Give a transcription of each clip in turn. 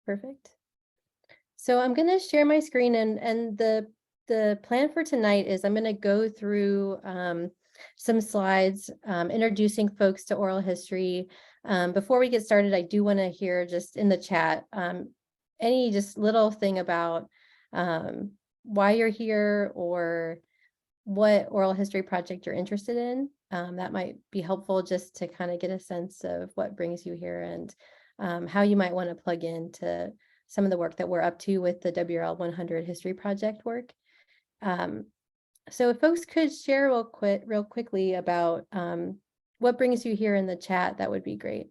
Perfect. So I'm going to share my screen, and the plan for tonight is I'm going to go through some slides introducing folks to oral history. Before we get started, I do want to hear just in the chat any just little thing about why you're here or what oral history project you're interested in. That might be helpful just to kind of get a sense of what brings you here and how you might want to plug into some of the work that we're up to with the WRL 100 History Project work. So if folks could share real quickly about what brings you here in the chat, that would be great.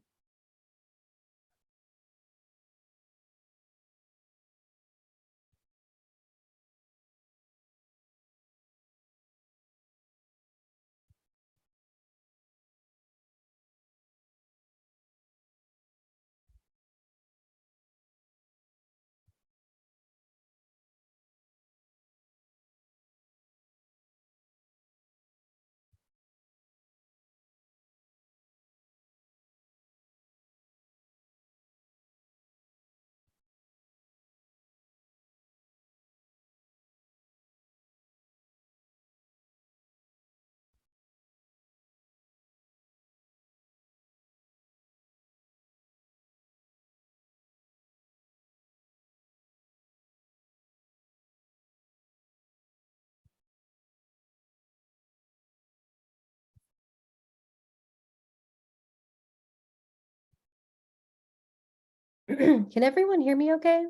Can everyone hear me okay?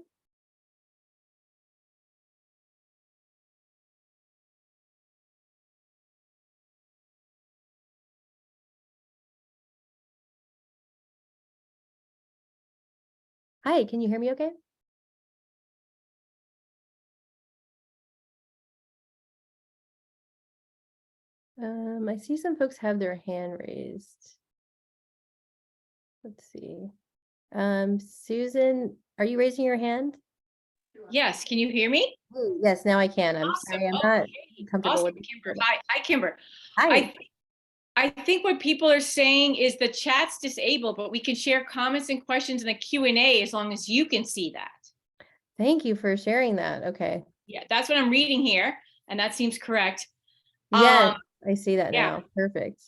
Hi, can you hear me okay? I see some folks have their hand raised. Let's see. Susan, are you raising your hand? Yes, can you hear me? Yes, now I can. I'm Awesome. sorry, I'm not comfortable Awesome, with Kimber. Hi, Kimber. Hi. I think what people are saying is the chat's disabled, but we can share comments and questions in the Q&A as long as you can see that. Thank you for sharing that. Okay. Yeah, that's what I'm reading here, and that seems correct. Yes, I see that yeah. now. Perfect.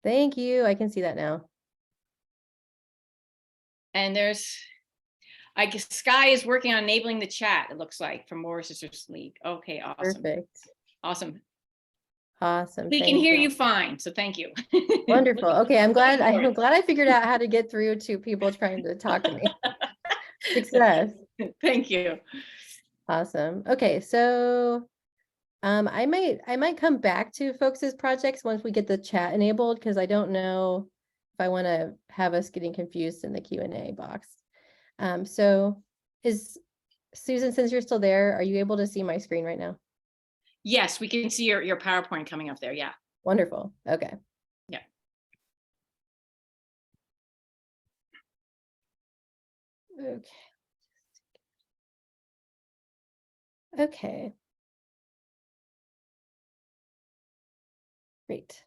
Thank you. I can see that now. And there's, I guess Sky is working on enabling the chat, it looks like, from War Sisters League. Okay, awesome. Perfect. Awesome. Awesome. We can hear you fine, so thank you. Wonderful. Okay, I'm glad I figured out how to get through to people trying to talk to me. Success. Thank you. Awesome. Okay, so I might come back to folks' projects once we get the chat enabled, because I don't know if I want to have us getting confused in the Q&A box. So is Susan, since you're still there, are you able to see my screen right now? Yes, we can see your PowerPoint coming up there. Yeah. Wonderful. Okay. Yeah. Okay. Okay. Great.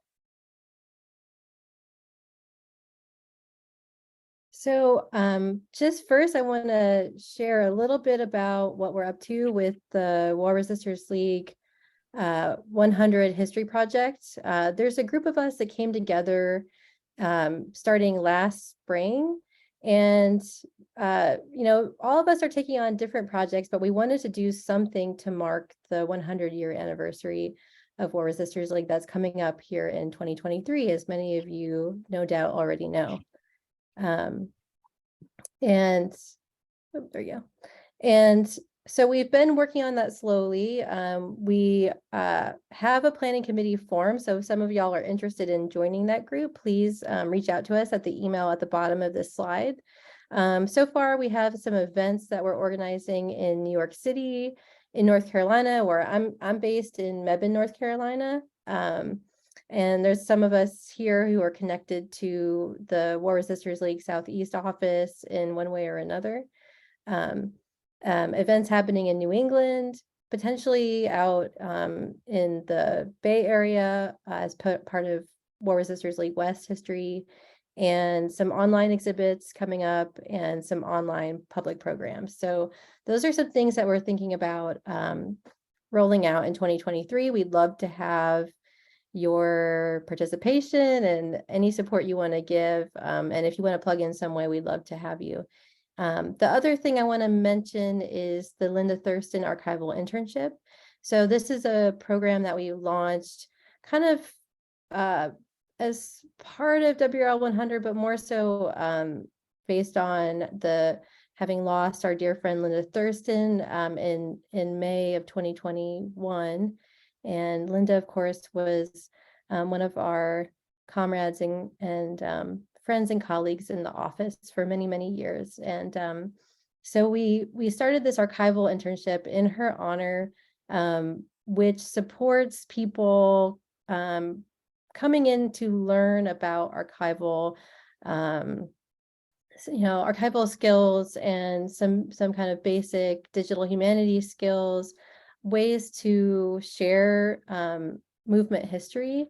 So just first, I want to share a little bit about what we're up to with the War Resisters League 100 History Project. There's a group of us that came together starting last spring. And, all of us are taking on different projects, but we wanted to do something to mark the 100-year anniversary of War Resisters League that's coming up here in 2023, as many of you no doubt already know. And there you go. And so we've been working on that slowly. We have a planning committee formed. So if some of y'all are interested in joining that group, please reach out to us at the email at the bottom of this slide. So far, we have some events that we're organizing in New York City, in North Carolina, where I'm based in Mebane, North Carolina. And there's some of us here who are connected to the War Resisters League Southeast office in one way or another. Events happening in New England, potentially out in the Bay Area as part of War Resisters League West history, and some online exhibits coming up, and some online public programs. So those are some things that we're thinking about rolling out in 2023. We'd love to have your participation and any support you want to give. And if you want to plug in some way, we'd love to have you. The other thing I want to mention is the Linda Thurston Archival Internship. So this is a program that we launched kind of as part of WRL 100, but more so based on the having lost our dear friend Linda Thurston in May of 2021. And Linda, of course, was one of our comrades and friends and colleagues in the office for many, many years. And so we started this archival internship in her honor, which supports people coming in to learn about archival, archival skills and some kind of basic digital humanities skills, ways to share movement history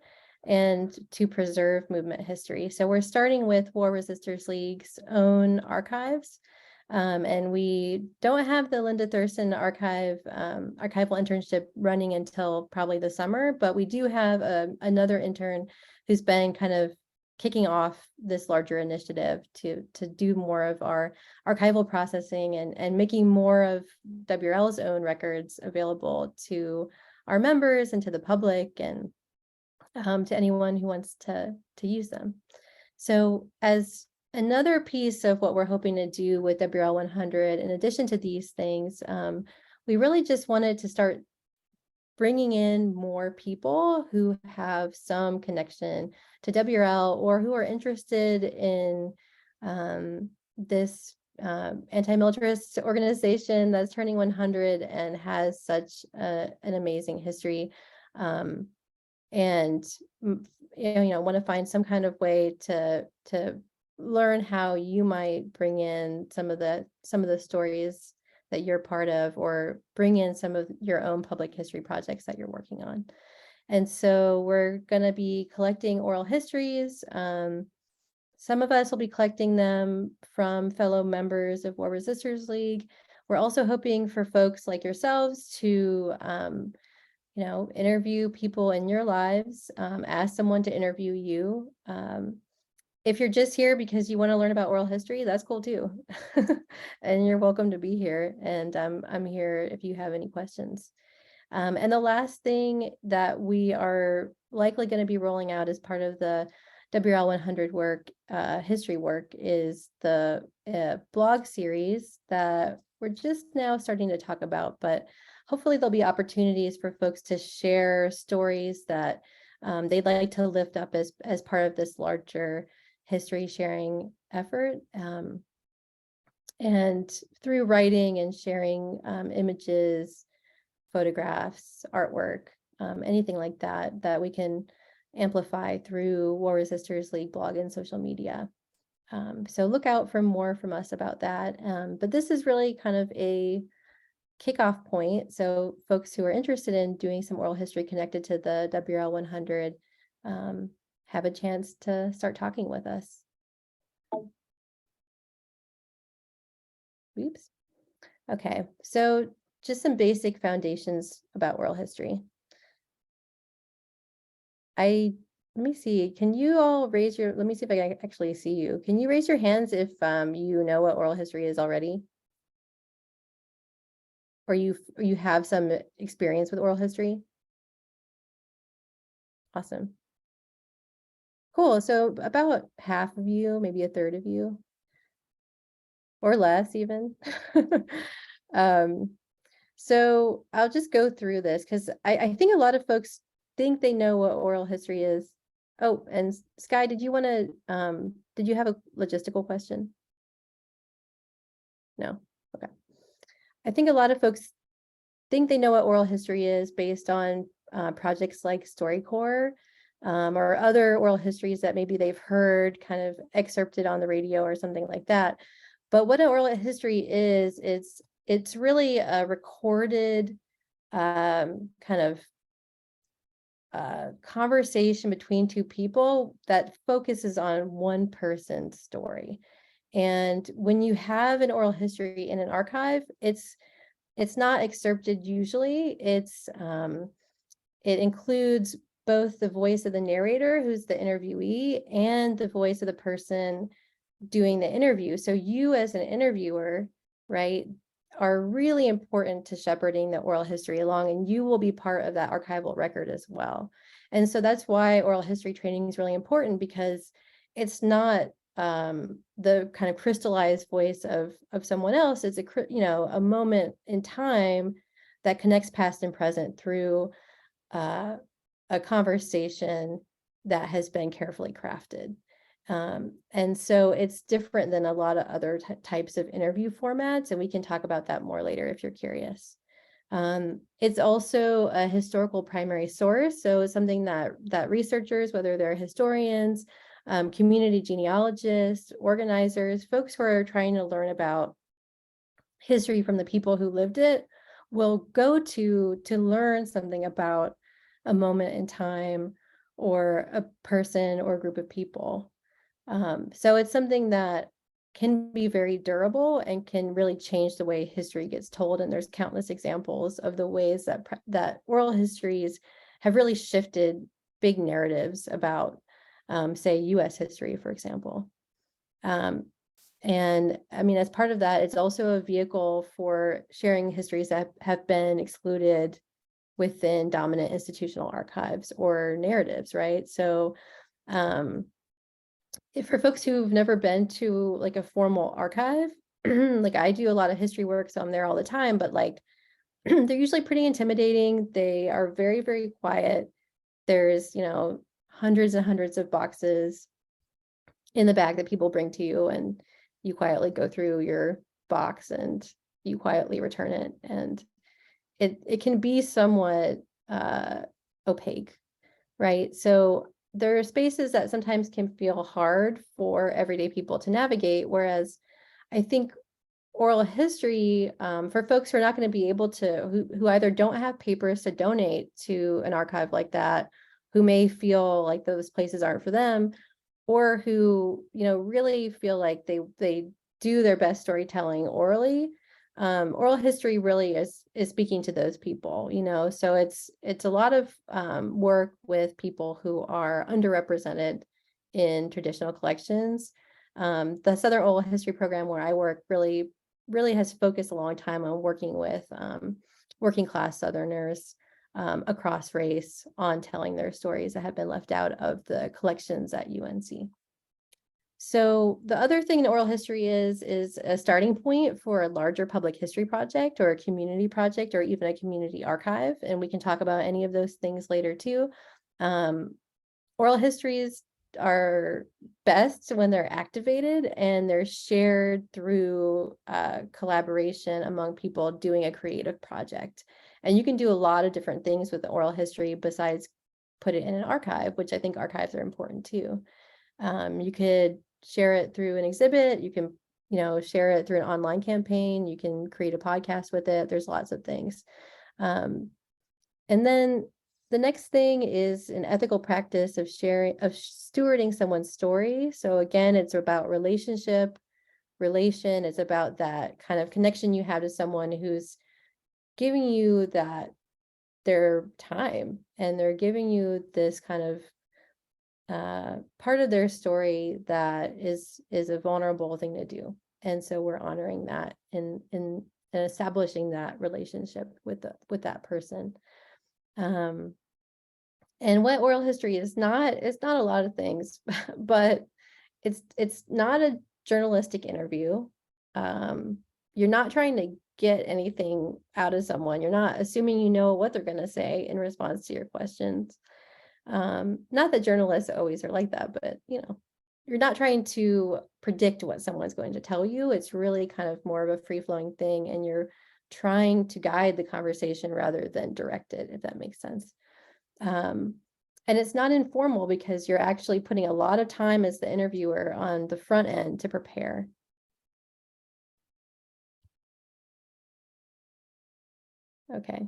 and to preserve movement history. So we're starting with War Resisters League's own archives. And we don't have the Linda Thurston archival internship running until probably the summer, but we do have another intern who's been kind of kicking off this larger initiative to do more of our archival processing and making more of WRL's own records available to our members and to the public and to anyone who wants to use them. So as another piece of what we're hoping to do with WRL 100, in addition to these things, we really just wanted to start bringing in more people who have some connection to WRL or who are interested in this anti-militarist organization that's turning 100 and has such an amazing history, and want to find some kind of way to learn how you might bring in some of the stories that you're part of, or bring in some of your own public history projects that you're working on. And so we're going to be collecting oral histories. Some of us will be collecting them from fellow members of War Resisters League. We're also hoping for folks like yourselves to interview people in your lives, ask someone to interview you. If you're just here because you want to learn about oral history, that's cool too. And you're welcome to be here. And I'm here if you have any questions. And the last thing that we are likely going to be rolling out as part of the WRL 100 work, history work, is the blog series that we're just now starting to talk about, but hopefully there'll be opportunities for folks to share stories that they'd like to lift up as part of this larger history sharing effort. And through writing and sharing images, photographs, artwork, anything like that we can amplify through War Resisters League blog and social media. So look out for more from us about that. But this is really kind of a kickoff point. So folks who are interested in doing some oral history connected to the WRL 100 have a chance to start talking with us. Oops. Okay, so just some basic foundations about oral history. Let me see, can you all raise your, let me see if I can actually see you. Can you raise your hands if you know what oral history is already? Or you have some experience with oral history? Awesome. Cool, so about half of you, maybe a third of you, or less even. So I'll just go through this because I think a lot of folks think they know what oral history is. Oh, and Sky, did you want to, did you have a logistical question? No, okay. I think a lot of folks think they know what oral history is based on projects like StoryCorps, or other oral histories that maybe they've heard kind of excerpted on the radio or something like that. But what an oral history is, it's really a recorded kind of conversation between two people that focuses on one person's story. And when you have an oral history in an archive, it's not excerpted usually. It includes both the voice of the narrator, who's the interviewee, and the voice of the person doing the interview. So you as an interviewer, right, are really important to shepherding the oral history along, and you will be part of that archival record as well. And so that's why oral history training is really important, because it's not the kind of crystallized voice of someone else. It's a moment in time that connects past and present through a conversation that has been carefully crafted. And so it's different than a lot of other types of interview formats, and we can talk about that more later if you're curious. It's also a historical primary source, so it's something that researchers, whether they're historians, community genealogists, organizers, folks who are trying to learn about history from the people who lived it, will go to learn something about a moment in time or a person or group of people. So it's something that can be very durable and can really change the way history gets told. And there's countless examples of the ways that oral histories have really shifted big narratives about, say, US history, for example. And I mean, as part of that, it's also a vehicle for sharing histories that have been excluded within dominant institutional archives or narratives, right? So for folks who've never been to like a formal archive, like I do a lot of history work, so I'm there all the time, but like they're usually pretty intimidating. They are very, very quiet. There's, hundreds and hundreds of boxes in the bag that people bring to you, and you quietly go through your box and you quietly return it. And it can be somewhat opaque, right? So there are spaces that sometimes can feel hard for everyday people to navigate, whereas I think oral history, for folks who are not going to be able to, who either don't have papers to donate to an archive like that, who may feel like those places aren't for them, or who, really feel like they do their best storytelling orally. Oral history really is speaking to those people, so it's a lot of work with people who are underrepresented in traditional collections. The Southern Oral History Program where I work really has focused a long time on working with working class Southerners across race on telling their stories that have been left out of the collections at UNC. So the other thing in oral history is a starting point for a larger public history project or a community project or even a community archive. And we can talk about any of those things later too. Oral histories are best when they're activated and they're shared through collaboration among people doing a creative project. And you can do a lot of different things with the oral history besides put it in an archive, which I think archives are important too. You could share it through an exhibit. You can, share it through an online campaign. You can create a podcast with it. There's lots of things. And then the next thing is an ethical practice of stewarding someone's story. So again, it's about relation. It's about that kind of connection you have to someone who's giving you their time, and they're giving you this kind of part of their story that is a vulnerable thing to do. And so we're honoring that in establishing that relationship with that person. And what oral history is not, it's not a lot of things, but it's not a journalistic interview. You're not trying to get anything out of someone. You're not assuming you know what they're going to say in response to your questions. Not that journalists always are like that, but you're not trying to predict what someone's going to tell you. It's really kind of more of a free-flowing thing, and you're trying to guide the conversation rather than direct it, if that makes sense. And it's not informal because you're actually putting a lot of time as the interviewer on the front end to prepare. Okay.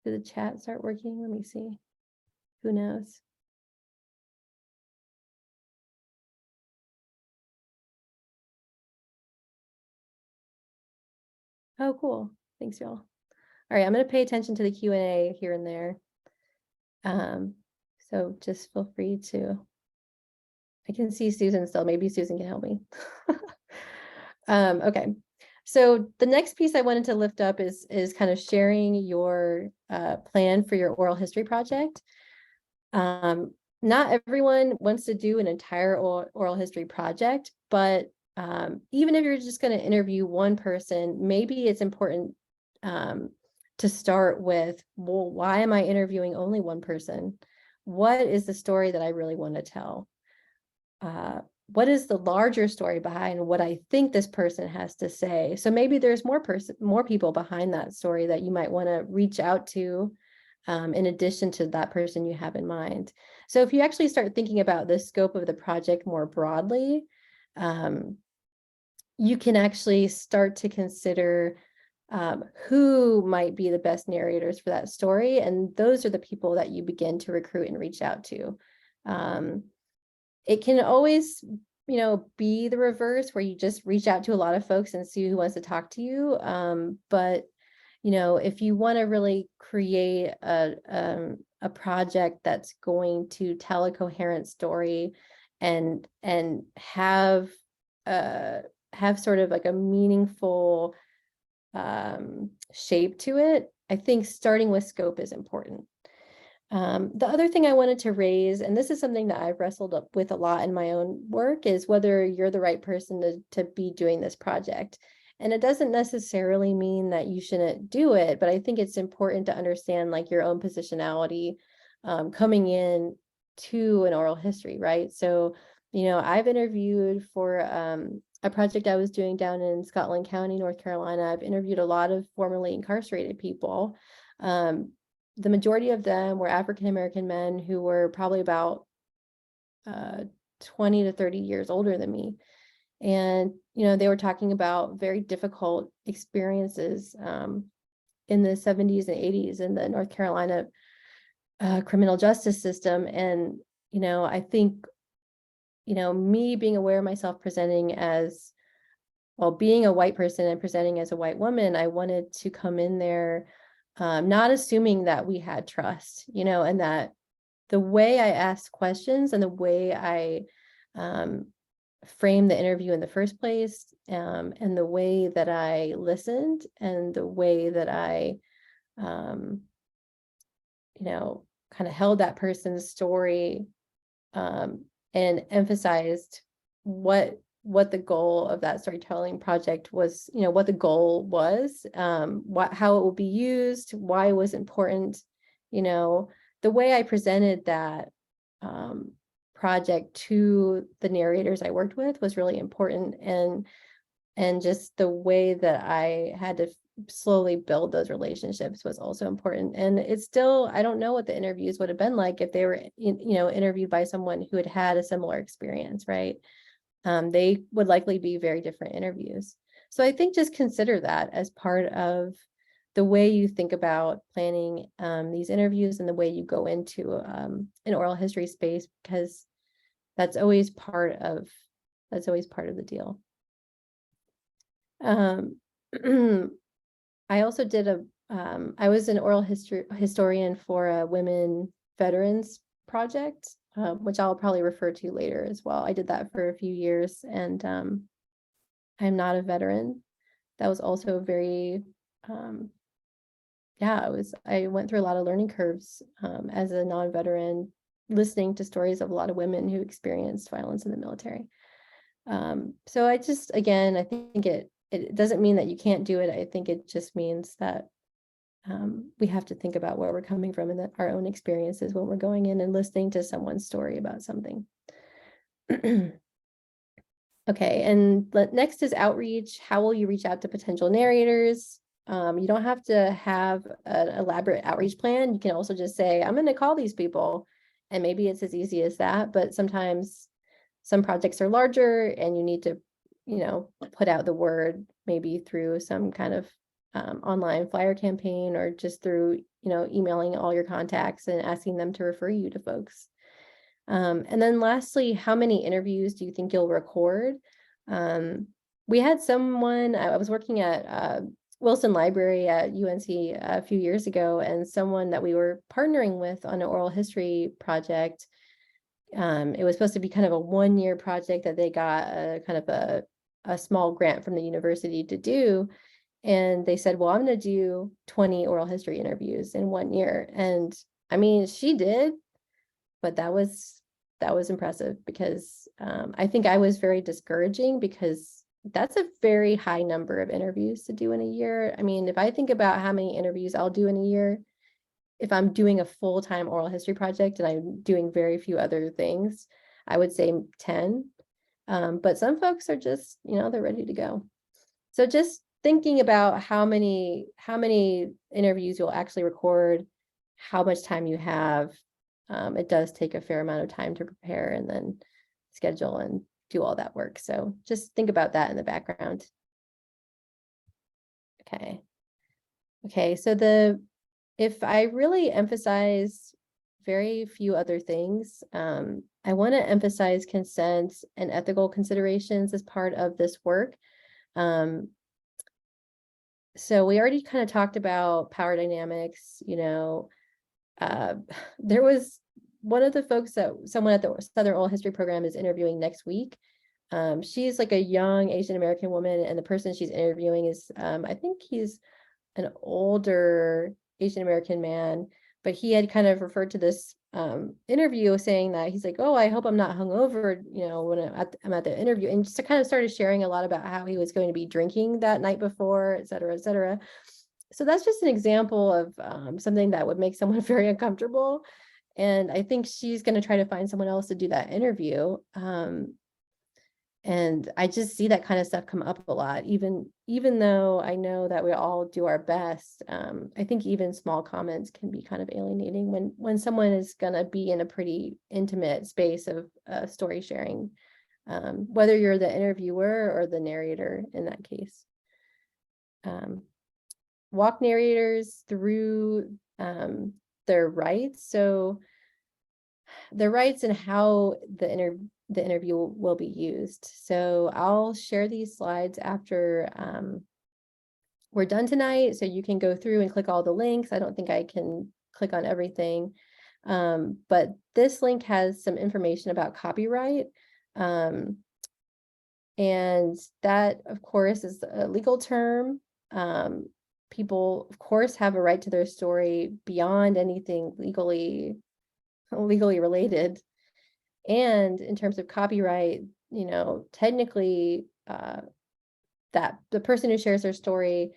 Did the chat start working? Let me see. Who knows? Oh, cool. Thanks, y'all. All right, I'm going to pay attention to the Q&A here and there. So just feel free to. I can see Susan still. Maybe Susan can help me. Okay. So the next piece I wanted to lift up is kind of sharing your plan for your oral history project. Not everyone wants to do an entire oral history project, but even if you're just going to interview one person, maybe it's important to start with, well, why am I interviewing only one person? What is the story that I really want to tell? What is the larger story behind what I think this person has to say? So maybe there's more people behind that story that you might want to reach out to in addition to that person you have in mind. So if you actually start thinking about the scope of the project more broadly, you can actually start to consider who might be the best narrators for that story. And those are the people that you begin to recruit and reach out to. It can always, be the reverse where you just reach out to a lot of folks and see who wants to talk to you. But if you want to really create a project that's going to tell a coherent story and have sort of like a meaningful shape to it, I think starting with scope is important. The other thing I wanted to raise, and this is something that I've wrestled up with a lot in my own work, is whether you're the right person to be doing this project. And it doesn't necessarily mean that you shouldn't do it, but I think it's important to understand like your own positionality coming in to an oral history, right? So, I've interviewed for a project I was doing down in Scotland County, North Carolina. I've interviewed a lot of formerly incarcerated people. The majority of them were African-American men who were probably about 20 to 30 years older than me. And, they were talking about very difficult experiences in the 70s and 80s in the North Carolina criminal justice system. And, I think, me being aware of myself presenting as, well, being a white person and presenting as a white woman, I wanted to come in there not assuming that we had trust, and that the way I asked questions and the way I framed the interview in the first place, and the way that I listened and the way that I, kind of held that person's story and emphasized what the goal of that storytelling project was, what the goal was, how it will be used, why it was important, the way I presented that project to the narrators I worked with was really important, and just the way that I had to slowly build those relationships was also important. And it's still, I don't know what the interviews would have been like if they were, interviewed by someone who had had a similar experience, right? They would likely be very different interviews. So I think just consider that as part of the way you think about planning these interviews and the way you go into an oral history space, because that's always part of the deal. I also did I was an oral historian for a women veterans project, which I'll probably refer to later as well. I did that for a few years, and I'm not a veteran. That was also very, I went through a lot of learning curves as a non-veteran, listening to stories of a lot of women who experienced violence in the military. So I just, again, I think it doesn't mean that you can't do it. I think it just means that we have to think about where we're coming from and our own experiences when we're going in and listening to someone's story about something. Okay, and next is outreach. How will you reach out to potential narrators? You don't have to have an elaborate outreach plan. You can also just say, I'm going to call these people, and maybe it's as easy as that. But sometimes some projects are larger and you need to, put out the word maybe through some kind of online flyer campaign, or just through, emailing all your contacts and asking them to refer you to folks. And then lastly, how many interviews do you think you'll record? We had someone, I was working at Wilson Library at UNC a few years ago, and someone that we were partnering with on an oral history project. It was supposed to be kind of a 1-year project that they got kind of a small grant from the university to do. And they said, well, I'm going to do 20 oral history interviews in 1 year. And I mean, she did, but that was impressive, because I think I was very discouraging, because that's a very high number of interviews to do in a year. I mean, if I think about how many interviews I'll do in a year, if I'm doing a full-time oral history project and I'm doing very few other things, I would say 10. But some folks are just, they're ready to go. So just thinking about how many interviews you'll actually record, how much time you have. It does take a fair amount of time to prepare and then schedule and do all that work. So just think about that in the background. Okay, so if I really emphasize very few other things, I want to emphasize consent and ethical considerations as part of this work. So we already kind of talked about power dynamics. There was one of the folks that someone at the Southern Oral History Program is interviewing next week. She's like a young Asian American woman, and the person she's interviewing is, I think he's an older Asian American man, but he had kind of referred to this interview saying that he's like, oh, I hope I'm not hungover, when I'm at the interview, and just kind of started sharing a lot about how he was going to be drinking that night before, et cetera, et cetera. So that's just an example of something that would make someone very uncomfortable. And I think she's going to try to find someone else to do that interview. And I just see that kind of stuff come up a lot, even though I know that we all do our best. I think even small comments can be kind of alienating when someone is going to be in a pretty intimate space of story sharing, whether you're the interviewer or the narrator in that case. Walk narrators through their rights. So the rights and how the interview will be used. So I'll share these slides after we're done tonight, so you can go through and click all the links. I don't think I can click on everything, but this link has some information about copyright, and that, of course, is a legal term. People, of course, have a right to their story beyond anything legally related. And in terms of copyright, technically, that the person who shares their story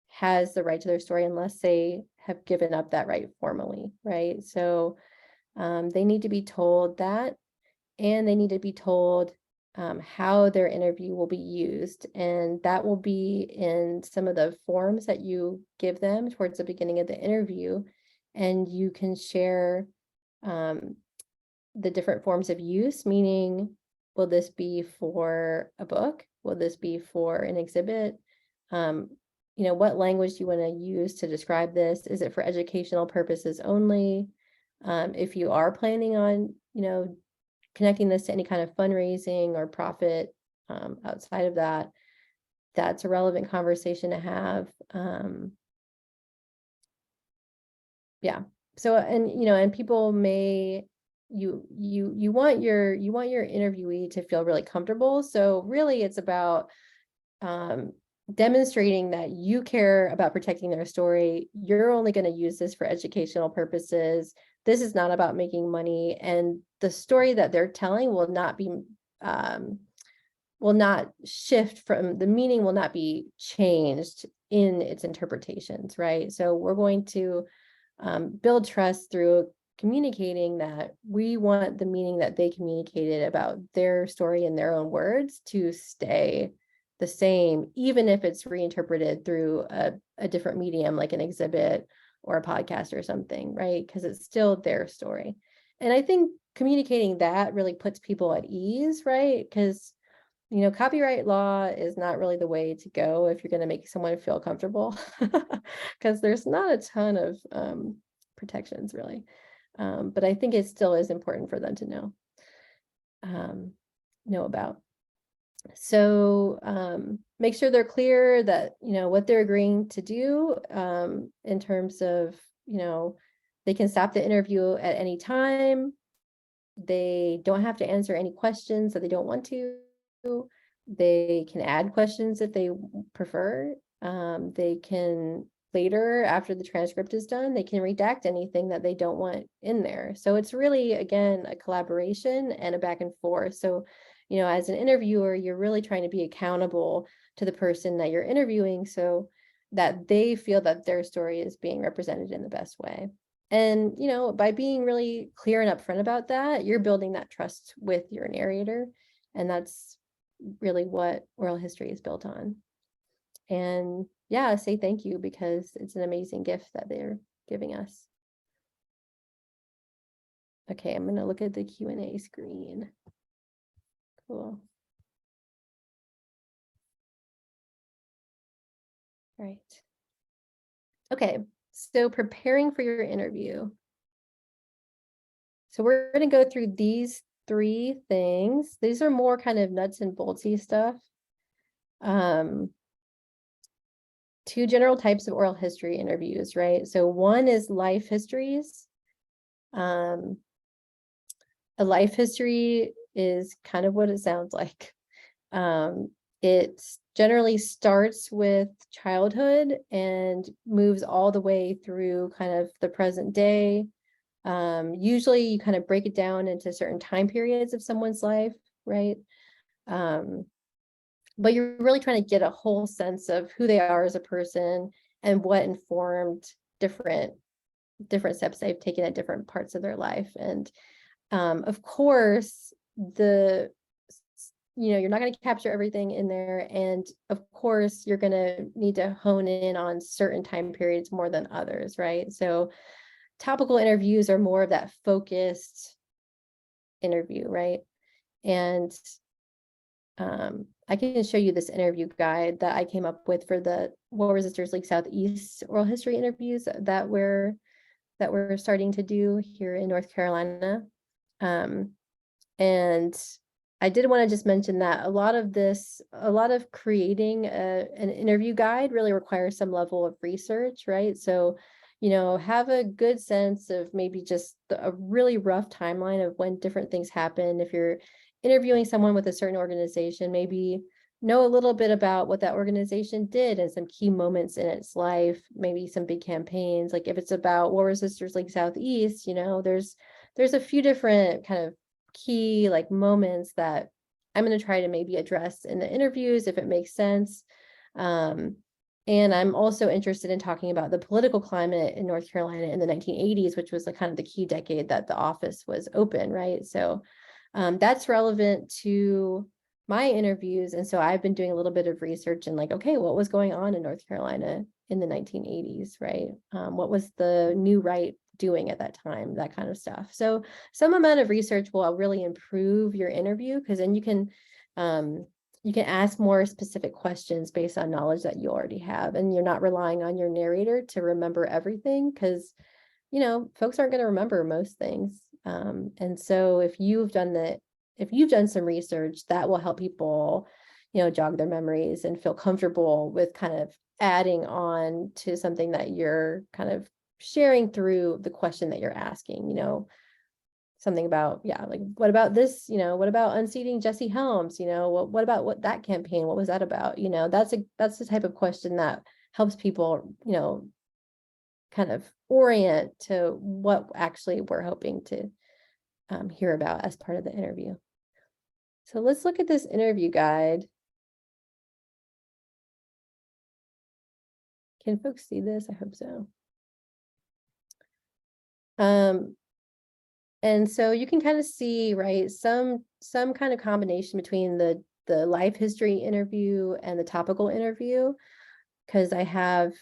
has the right to their story unless they have given up that right formally, right? So they need to be told that, and they need to be told how their interview will be used. And that will be in some of the forms that you give them towards the beginning of the interview. And you can share the different forms of use, meaning, will this be for a book? Will this be for an exhibit? What language do you want to use to describe this? Is it for educational purposes only? If you are planning on, connecting this to any kind of fundraising or profit outside of that, that's a relevant conversation to have. Yeah. So, and people may, you want your interviewee to feel really comfortable. So really it's about demonstrating that you care about protecting their story. You're only going to use this for educational purposes. This is not about making money, and the story that they're telling will not shift from the meaning, will not be changed in its interpretations, right? So we're going to build trust through communicating that we want the meaning that they communicated about their story in their own words to stay the same, even if it's reinterpreted through a different medium, like an exhibit or a podcast or something, right? Because it's still their story. And I think communicating that really puts people at ease, right? Because copyright law is not really the way to go if you're going to make someone feel comfortable, because there's not a ton of protections really. But I think it still is important for them to know about. So make sure they're clear that, what they're agreeing to do in terms of, they can stop the interview at any time. They don't have to answer any questions that they don't want to. They can add questions if they prefer. They can later, after the transcript is done, they can redact anything that they don't want in there. So it's really, again, a collaboration and a back and forth. So, as an interviewer, you're really trying to be accountable to the person that you're interviewing so that they feel that their story is being represented in the best way. And, by being really clear and upfront about that, you're building that trust with your narrator. And that's really what oral history is built on. And yeah, say thank you, because it's an amazing gift that they're giving us. Okay, I'm going to look at the Q&A screen. Cool. Right. Okay, so preparing for your interview. So we're going to go through these 3 things. These are more kind of nuts and boltsy stuff. 2 general types of oral history interviews, right? So one is life histories. A life history is kind of what it sounds like. It generally starts with childhood and moves all the way through kind of the present day. Usually you kind of break it down into certain time periods of someone's life, right? But you're really trying to get a whole sense of who they are as a person and what informed different steps they've taken at different parts of their life. And of course, you're not going to capture everything in there. And of course, you're going to need to hone in on certain time periods more than others, right? So topical interviews are more of that focused interview, right? And I can show you this interview guide that I came up with for the War Resisters League Southeast oral history interviews that we're starting to do here in North Carolina. And I did want to just mention that a lot of creating an interview guide really requires some level of research, right? So, have a good sense of maybe just a really rough timeline of when different things happen. If you're interviewing someone with a certain organization, maybe know a little bit about what that organization did and some key moments in its life, maybe some big campaigns. Like if it's about War Resisters League Southeast, there's a few different kind of key moments that I'm going to try to maybe address in the interviews if it makes sense. And I'm also interested in talking about the political climate in North Carolina in the 1980s, which was kind of the key decade that the office was open, right? So that's relevant to my interviews. And so I've been doing a little bit of research and okay, what was going on in North Carolina in the 1980s, right? What was the new right doing at that time, that kind of stuff. So some amount of research will really improve your interview, because then you can ask more specific questions based on knowledge that you already have, and you're not relying on your narrator to remember everything, because folks aren't going to remember most things. And so if you've done some research, that will help people jog their memories and feel comfortable with kind of adding on to something that you're kind of sharing through the question that you're asking. Something about, what about this, what about unseating Jesse Helms, what about that campaign, what was that about? That's the type of question that helps people kind of orient to what actually we're hoping to hear about as part of the interview. So let's look at this interview guide. Can folks see this? I hope so. And so you can kind of see, right, some kind of combination between the life history interview and the topical interview, because I have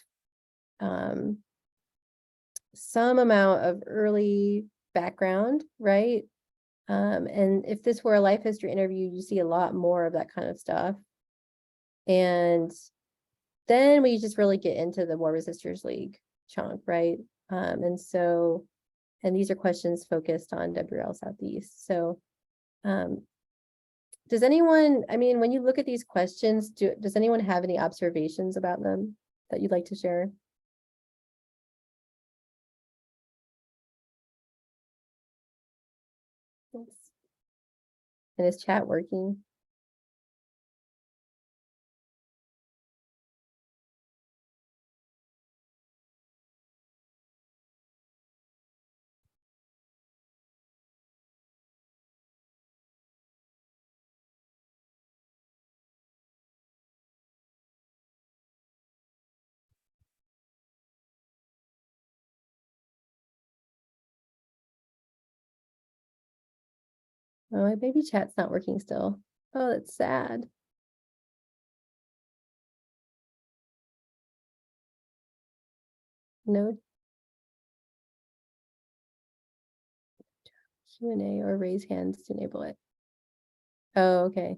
some amount of early background, right? And if this were a life history interview, you see a lot more of that kind of stuff. And then we just really get into the War Resisters League chunk, right? And these are questions focused on WRL Southeast. So does anyone, I mean, when you look at these questions, does anyone have any observations about them that you'd like to share? Thanks. And is chat working? Oh, maybe chat's not working still. Oh, that's sad. No Q&A or raise hands to enable it. Oh, okay.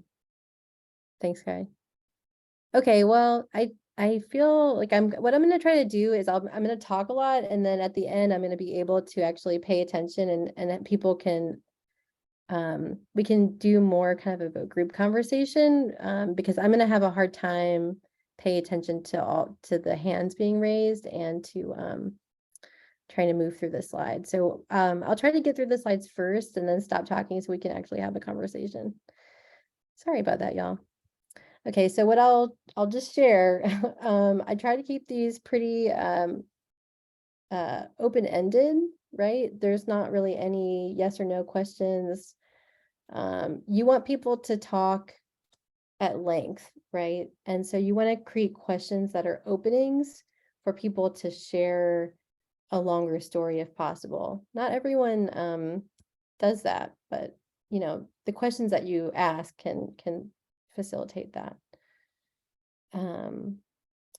Thanks, Kai. Okay, well, I feel like what I'm gonna try to do is I'm gonna talk a lot, and then at the end I'm gonna be able to actually pay attention, and that people can we can do more kind of a group conversation, because I'm gonna have a hard time pay attention to the hands being raised and to trying to move through the slides. So I'll try to get through the slides first and then stop talking so we can actually have a conversation. Sorry about that, y'all. Okay, so what I'll just share. I try to keep these pretty open-ended, right? There's not really any yes or no questions. You want people to talk at length, right? And so you want to create questions that are openings for people to share a longer story if possible. Not everyone does that, but you know, the questions that you ask can facilitate that.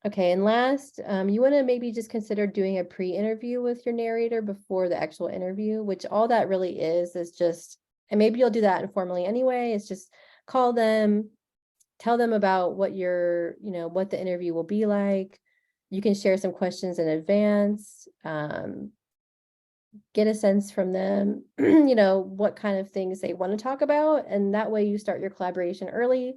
Okay, and last, you want to maybe just consider doing a pre-interview with your narrator before the actual interview, which all that really is just, and maybe you'll do that informally anyway, it's just call them, tell them about what what the interview will be like. You can share some questions in advance, get a sense from them, what kind of things they want to talk about, and that way you start your collaboration early.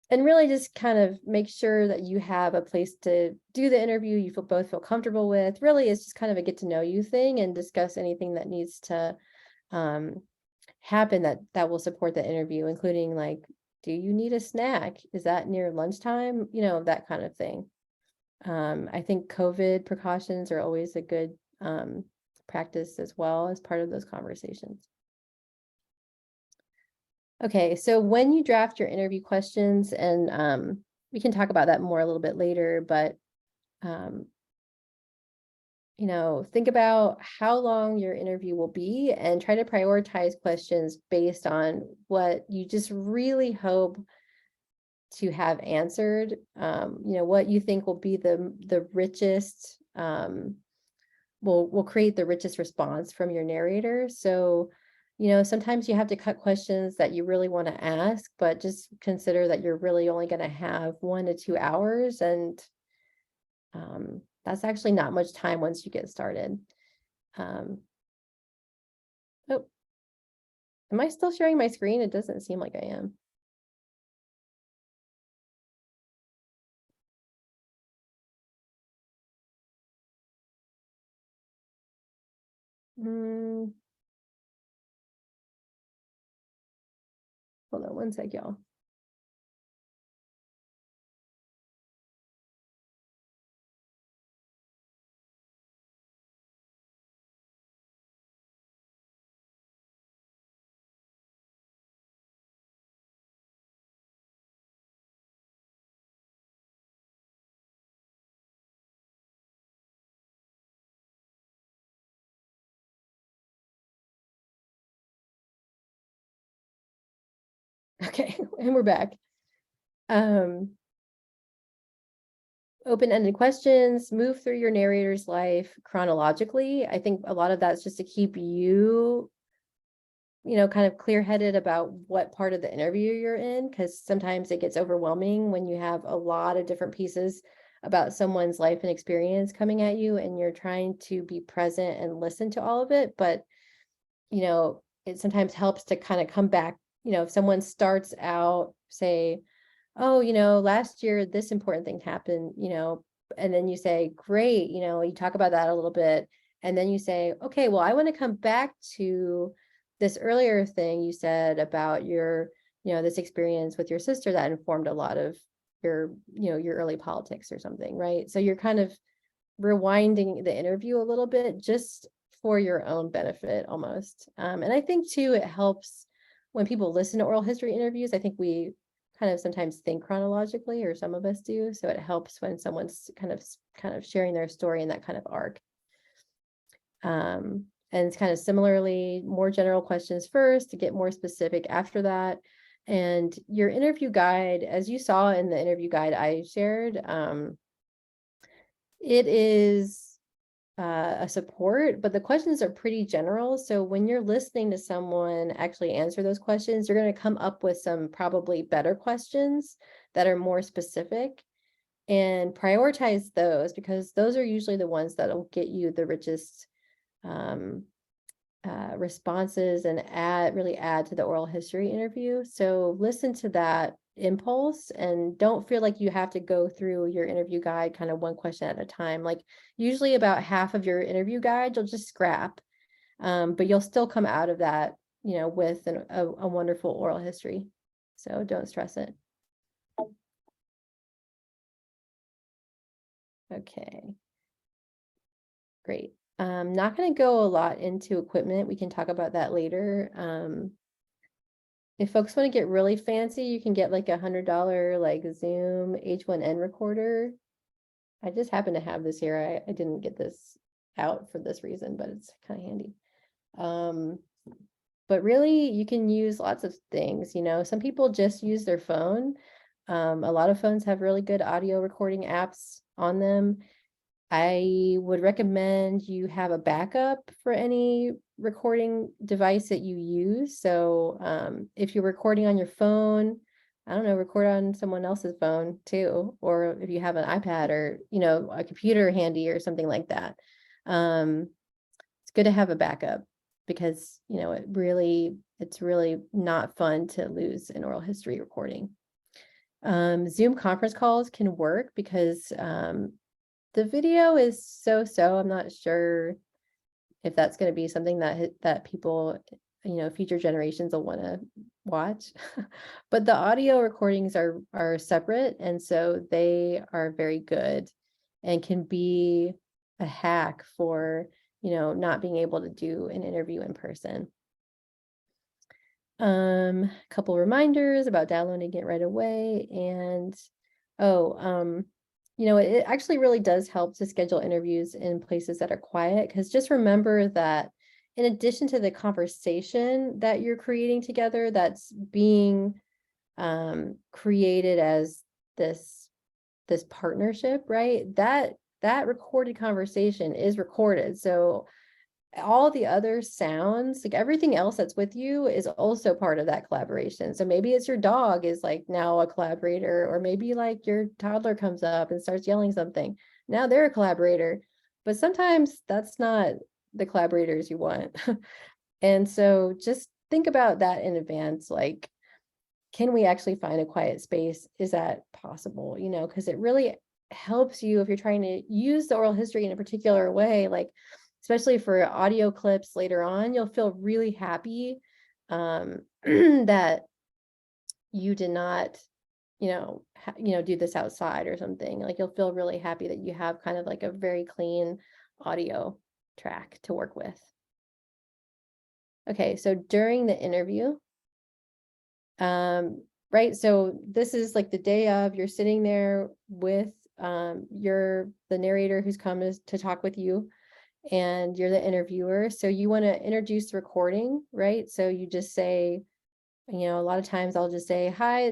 And really just kind of make sure that you have a place to do the interview you both feel comfortable with. Really, it's just kind of a get to know you thing, and discuss anything that needs to happen that will support the interview, including like, do you need a snack? Is that near lunchtime? That kind of thing. I think COVID precautions are always a good practice as well as part of those conversations. Okay, so when you draft your interview questions, and we can talk about that more a little bit later, but think about how long your interview will be and try to prioritize questions based on what you just really hope to have answered. What you think will be the richest, will create the richest response from your narrator. So sometimes you have to cut questions that you really want to ask, but just consider that you're really only going to have 1 to 2 hours, and that's actually not much time once you get started. Oh, am I still sharing my screen? It doesn't seem like I am. Hold on one sec, y'all. Okay, and we're back. Open-ended questions, move through your narrator's life chronologically. I think a lot of that's just to keep you kind of clear-headed about what part of the interview you're in, because sometimes it gets overwhelming when you have a lot of different pieces about someone's life and experience coming at you, and you're trying to be present and listen to all of it. But, it sometimes helps to kind of come back, if someone starts out, say, oh, last year this important thing happened, and then you say, great, you talk about that a little bit. And then you say, okay, well, I want to come back to this earlier thing you said about your, this experience with your sister that informed a lot of your, your early politics or something, right? So you're kind of rewinding the interview a little bit just for your own benefit almost. And I think too, it helps when people listen to oral history interviews. I think we kind of sometimes think chronologically, or some of us do. So it helps when someone's kind of sharing their story in that kind of arc. And it's kind of similarly, more general questions first to get more specific after that. And your interview guide, as you saw in the interview guide I shared, it is a support, but the questions are pretty general. So when you're listening to someone actually answer those questions, you're going to come up with some probably better questions that are more specific, and prioritize those, because those are usually the ones that'll get you the richest responses and really add to the oral history interview. So listen to that impulse and don't feel like you have to go through your interview guide kind of one question at a time. Like usually about half of your interview guide you'll just scrap, but you'll still come out of that, with a wonderful oral history. So don't stress it. Okay, great. I'm not going to go a lot into equipment. We can talk about that later. If folks want to get really fancy, you can get like $100 like Zoom H1N recorder. I just happen to have this here. I didn't get this out for this reason, but it's kind of handy. But really, you can use lots of things. Some people just use their phone. A lot of phones have really good audio recording apps on them. I would recommend you have a backup for any recording device that you use. So if you're recording on your phone, I don't know, record on someone else's phone too. Or if you have an iPad or, a computer handy or something like that. It's good to have a backup because, it's really not fun to lose an oral history recording. Zoom conference calls can work because the video is so. I'm not sure if that's going to be something that people, future generations will want to watch. But the audio recordings are separate, and so they are very good and can be a hack for, not being able to do an interview in person. A couple reminders about downloading it right away, and it actually really does help to schedule interviews in places that are quiet, because just remember that in addition to the conversation that you're creating together, that's being created as this partnership, right? That recorded conversation is recorded. So all the other sounds, like everything else that's with you, is also part of that collaboration. So maybe it's your dog is like now a collaborator, or maybe like your toddler comes up and starts yelling something. Now they're a collaborator, but sometimes that's not the collaborators you want. And so just think about that in advance. Like, can we actually find a quiet space? Is that possible? Because it really helps you if you're trying to use the oral history in a particular way, like especially for audio clips later on, you'll feel really happy that you did not, do this outside or something. Like you'll feel really happy that you have kind of like a very clean audio track to work with. Okay, so during the interview, right, so this is like the day of, you're sitting there with the narrator who's come to talk with you, and you're the interviewer. So you want to introduce the recording, right? So you just say, a lot of times I'll just say, hi,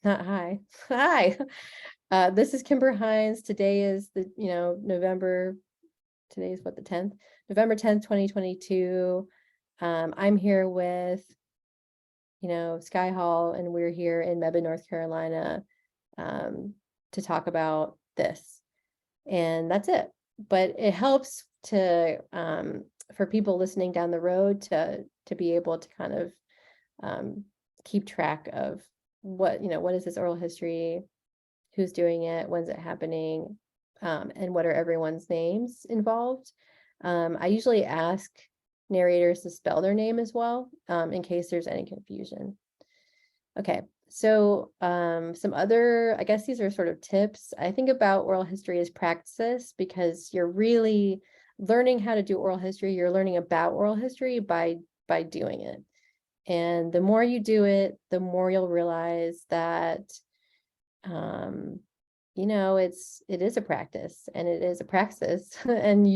not hi, hi. This is Kimber Hines. Today is the, November, today is what, the 10th? November 10th, 2022. I'm here with, Sky Hall, and we're here in Mebane, North Carolina, to talk about this. And that's it. But it helps to, for people listening down the road to be able to kind of keep track of what is this oral history, who's doing it, when's it happening, and what are everyone's names involved. I usually ask narrators to spell their name as well, in case there's any confusion. Okay, so some other, I guess these are sort of tips. I think about oral history as practice, because you're really learning how to do oral history. You're learning about oral history by doing it. And the more you do it, the more you'll realize that it is a practice, and it is a praxis, and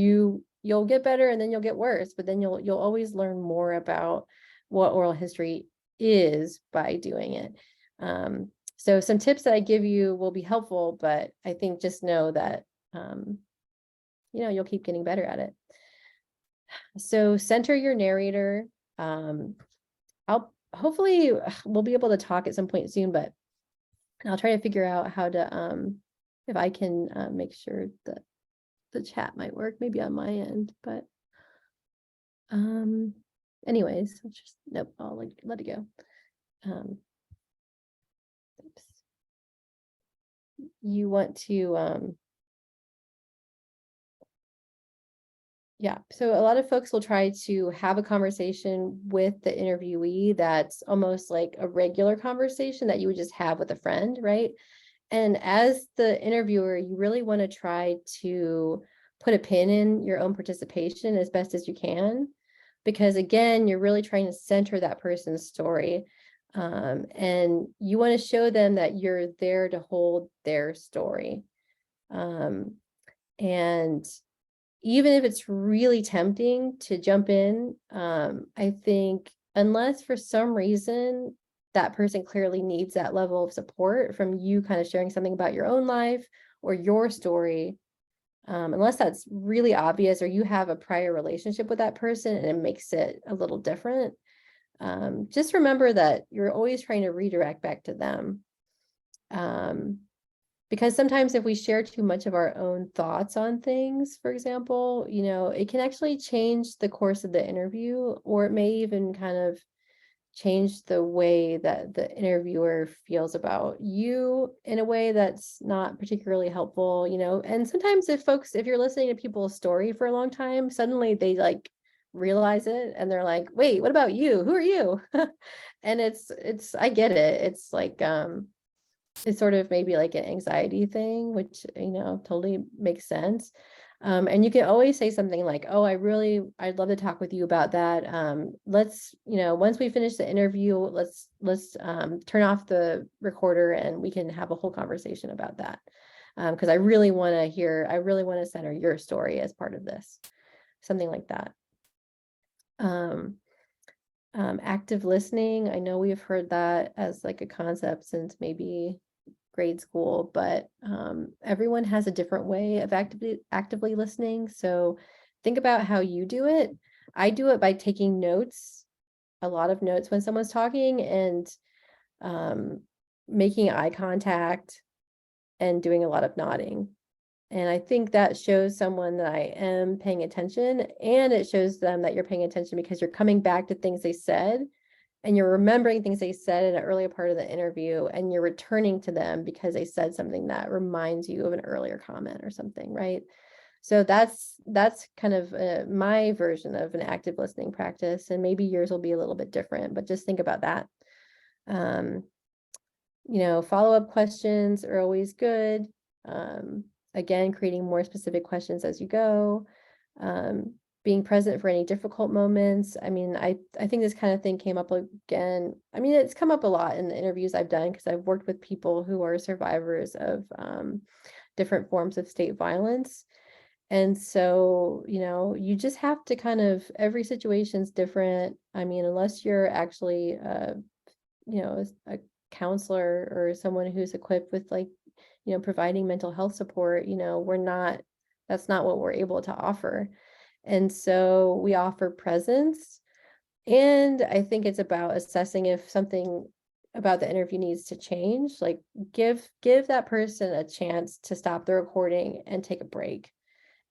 you'll get better, and then you'll get worse, but then you'll always learn more about what oral history is by doing it. So some tips that I give you will be helpful, but I think just know that you'll keep getting better at it. So center your narrator. Hopefully we'll be able to talk at some point soon, but I'll try to figure out how to if I can make sure that the chat might work, maybe on my end, but anyways, I'll let it go. Oops. You want to yeah, so a lot of folks will try to have a conversation with the interviewee that's almost like a regular conversation that you would just have with a friend, right? And as the interviewer, you really want to try to put a pin in your own participation as best as you can, because again, you're really trying to center that person's story. And you want to show them that you're there to hold their story. And even if it's really tempting to jump in, I think unless for some reason that person clearly needs that level of support from you kind of sharing something about your own life or your story, unless that's really obvious or you have a prior relationship with that person and it makes it a little different, just remember that you're always trying to redirect back to them. Because sometimes if we share too much of our own thoughts on things, for example, it can actually change the course of the interview, or it may even kind of change the way that the interviewer feels about you in a way that's not particularly helpful, and sometimes if you're listening to people's story for a long time, suddenly they like realize it and they're like, wait, what about you? Who are you? And it's I get it. It's like it's sort of maybe like an anxiety thing, which, totally makes sense. And you can always say something like, oh, I'd love to talk with you about that. Let's, once we finish the interview, let's turn off the recorder and we can have a whole conversation about that. Because I really want to center your story as part of this, something like that. Active listening. I know we've heard that as like a concept since maybe grade school, but everyone has a different way of actively listening. So think about how you do it. I do it by taking notes, a lot of notes when someone's talking, and making eye contact and doing a lot of nodding. And I think that shows someone that I am paying attention, and it shows them that you're paying attention because you're coming back to things they said and you're remembering things they said in an earlier part of the interview, and you're returning to them because they said something that reminds you of an earlier comment or something, right? So that's kind of my version of an active listening practice, and maybe yours will be a little bit different, but just think about that. Follow-up questions are always good. Again, creating more specific questions as you go. Being present for any difficult moments. I mean, I think this kind of thing came up again. I mean, it's come up a lot in the interviews I've done because I've worked with people who are survivors of different forms of state violence. And so, you just have to kind of, every situation's different. I mean, unless you're actually, a counselor or someone who's equipped with like, providing mental health support, that's not what we're able to offer. And so we offer presence, And I think it's about assessing if something about the interview needs to change. Like give that person a chance to stop the recording and take a break.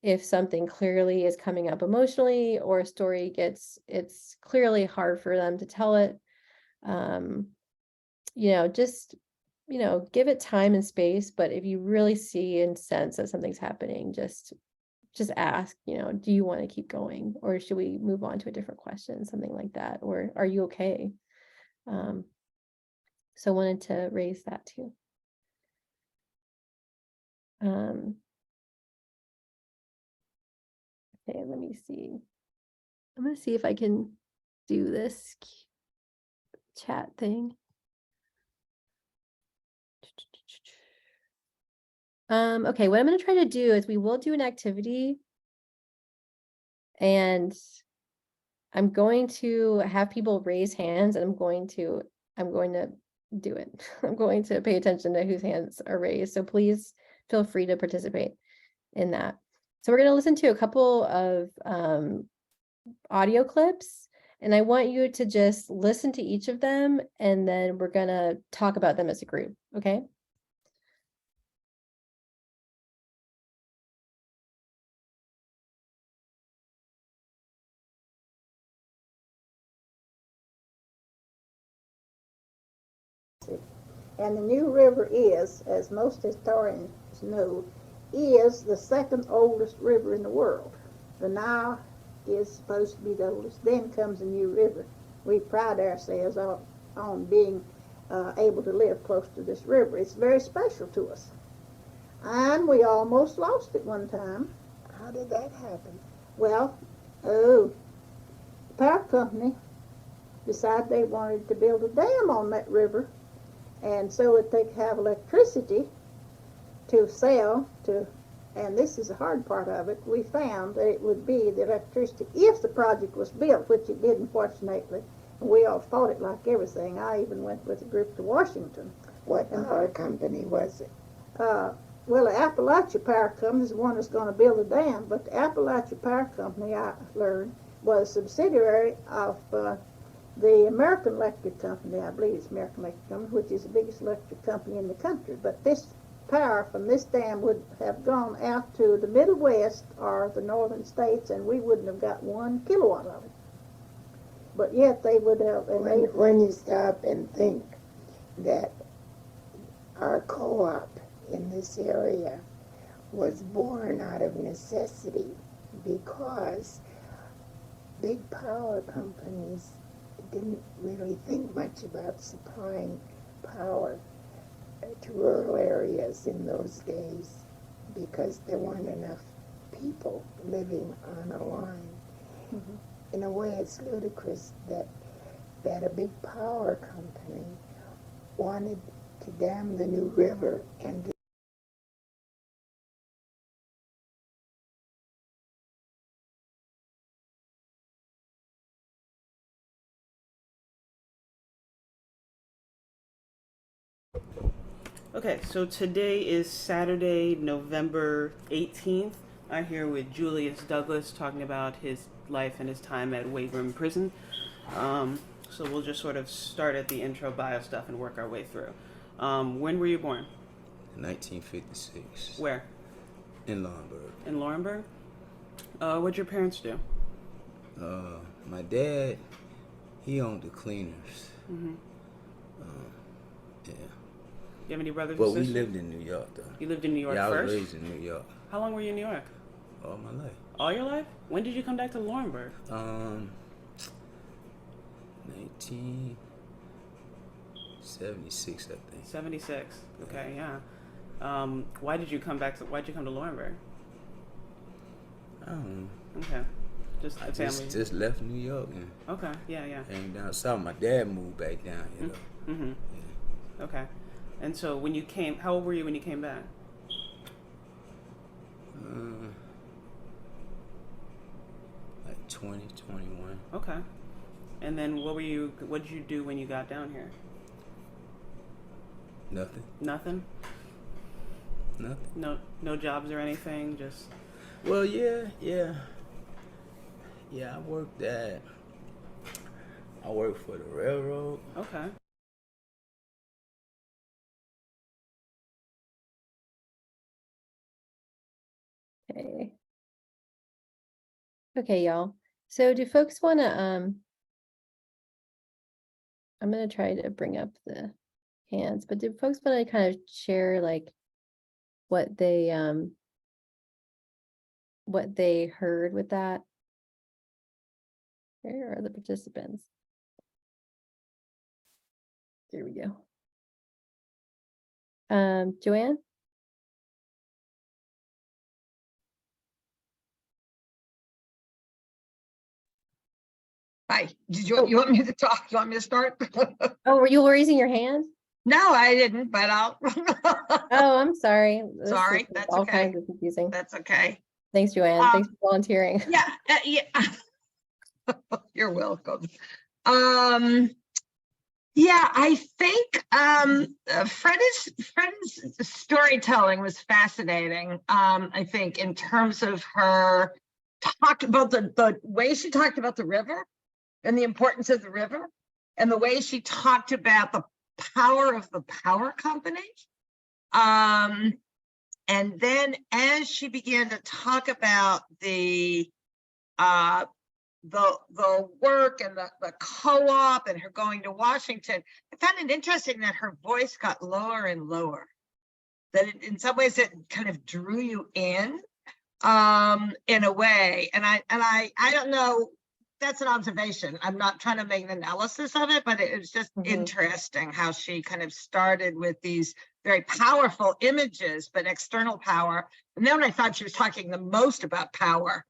If something clearly is coming up emotionally, or a story it's clearly hard for them to tell it, just give it time and space. But if you really see and sense that something's happening, just ask, do you want to keep going, or should we move on to a different question, something like that, or are you okay? So I wanted to raise that too. Okay, let me see. I'm gonna see if I can do this chat thing. Okay, what I'm gonna try to do is we will do an activity, and I'm going to have people raise hands, and I'm going to do it. I'm going to pay attention to whose hands are raised. So please feel free to participate in that. So we're going to listen to a couple of audio clips, and I want you to just listen to each of them, and then we're going to talk about them as a group, okay? And the New River is, as most historians know, is the second oldest river in the world. The Nile is supposed to be the oldest. Then comes the New River. We pride ourselves on being able to live close to this river. It's very special to us. And we almost lost it one time. How did that happen? Well, the power company decided they wanted to build a dam on that river, and so that they could have electricity to sell to, and this is the hard part of it, we found that it would be the electricity if the project was built, which it didn't, fortunately. We all fought it like everything. I even went with a group to Washington. What power company was it? Well, the Appalachia Power Company is the one that's going to build the dam, but the Appalachia Power Company, I learned, was a subsidiary of the American Electric Company. I believe it's American Electric Company, which is the biggest electric company in the country. But this power from this dam would have gone out to the Middle West or the northern states, and we wouldn't have got 1 kilowatt of it. But yet they would have. When you stop and think that our co-op in this area was born out of necessity, because big power companies didn't really think much about supplying power to rural areas in those days, because there weren't enough people living on a line. Mm-hmm. In a way, it's ludicrous that a big power company wanted to dam the New River and Okay, so today is Saturday, November 18th. I'm here with Julius Douglas talking about his life and his time at Wagram Prison. So we'll just sort of start at the intro bio stuff and work our way through. When were you born? 1956. Where? In Laurinburg. In Laurinburg? What'd your parents do? My dad, he owned the cleaners. Mm-hmm. Yeah. You have any brothers But or we sisters? lived in New York, though. You lived in New York Yeah, I was first? raised in New York How long were you in New York? all my life. All your life? When did you come back to Laurinburg? 1976, I think. 76. Okay, yeah. Why'd you come to Laurinburg? I don't know. Okay. Just I the family. just left New York and Okay, yeah. came down south. My dad moved back down here, though. Mm-hmm. Yeah. Okay. And so when you came, how old were you when you came back? Like 20, 21. Okay. And then what did you do when you got down here? Nothing. Nothing? Nothing. No jobs or anything, just... Well, yeah. I worked at I work for the railroad. Okay. Okay. Okay, y'all. So do folks want to, I'm going to try to bring up the hands, but do folks want to kind of share like what they heard with that? Where are the participants? There we go. Joanne? Hi, you want me to talk? You want me to start? Oh, were you raising your hand? No, I didn't, but I'll. Oh, I'm sorry. This Sorry, is that's all okay. kinds of confusing. That's okay. Thanks, Joanne. Thanks for volunteering. Yeah, yeah. You're welcome. Yeah, I think Fred's storytelling was fascinating. I think in terms of her talked about the way she talked about the river and the importance of the river, and the way she talked about the power of the power company. And then as she began to talk about the work and the co-op and her going to Washington, I found it interesting that her voice got lower and lower. That in some ways it kind of drew you in a way. And I don't know, that's an observation. I'm not trying to make an analysis of it, but it was just interesting how she kind of started with these very powerful images, but external power. And then when I thought she was talking the most about power,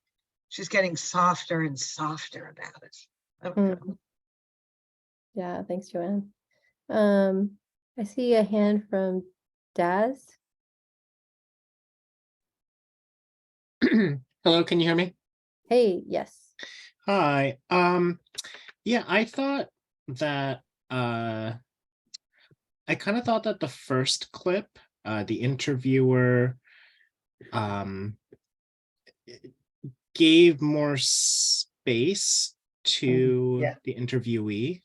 she's getting softer and softer about it. Okay. Yeah, thanks, Joanne. I see a hand from Daz. Hello, can you hear me? Hey, yes. Hi. Yeah, I thought that I kind of thought that the first clip, the interviewer gave more space to the interviewee.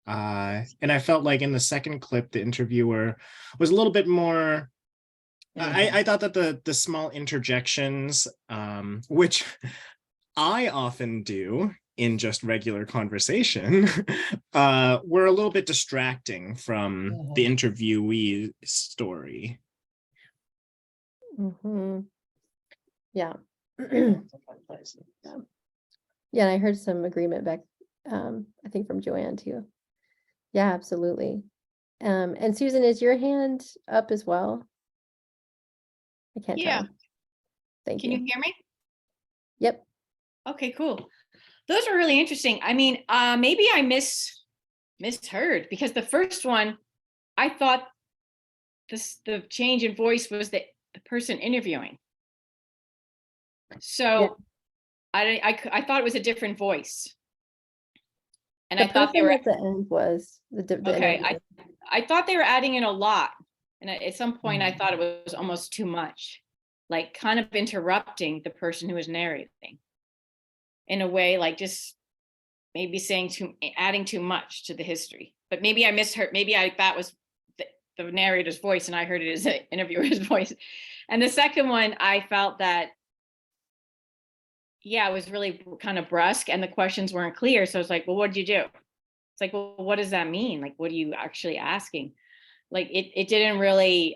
And I felt like in the second clip, the interviewer was a little bit more. I thought that the small interjections, which I often do in just regular conversation, were a little bit distracting from the interviewee story. Yeah. Yeah, and I heard some agreement back, I think from Joanne too. Yeah, absolutely. And Susan, is your hand up as well? I can't tell. Thank you. Can you hear me? Yep. Okay, cool. Those are really interesting. I mean, maybe I misheard, because the first one, I thought the change in voice was the person interviewing. So I thought it was a different voice. And The I thought they person were at the end was the okay. interviewer. I thought they were adding in a lot. And at some point I thought it was almost too much, like kind of interrupting the person who was narrating in a way, like just maybe adding too much to the history. But maybe I misheard. Maybe that was the narrator's voice and I heard it as an interviewer's voice. And the second one, I felt that, yeah, it was really kind of brusque and the questions weren't clear. So it's like, well, what did you do? It's like, well, what does that mean? Like, what are you actually asking? Like, it didn't really,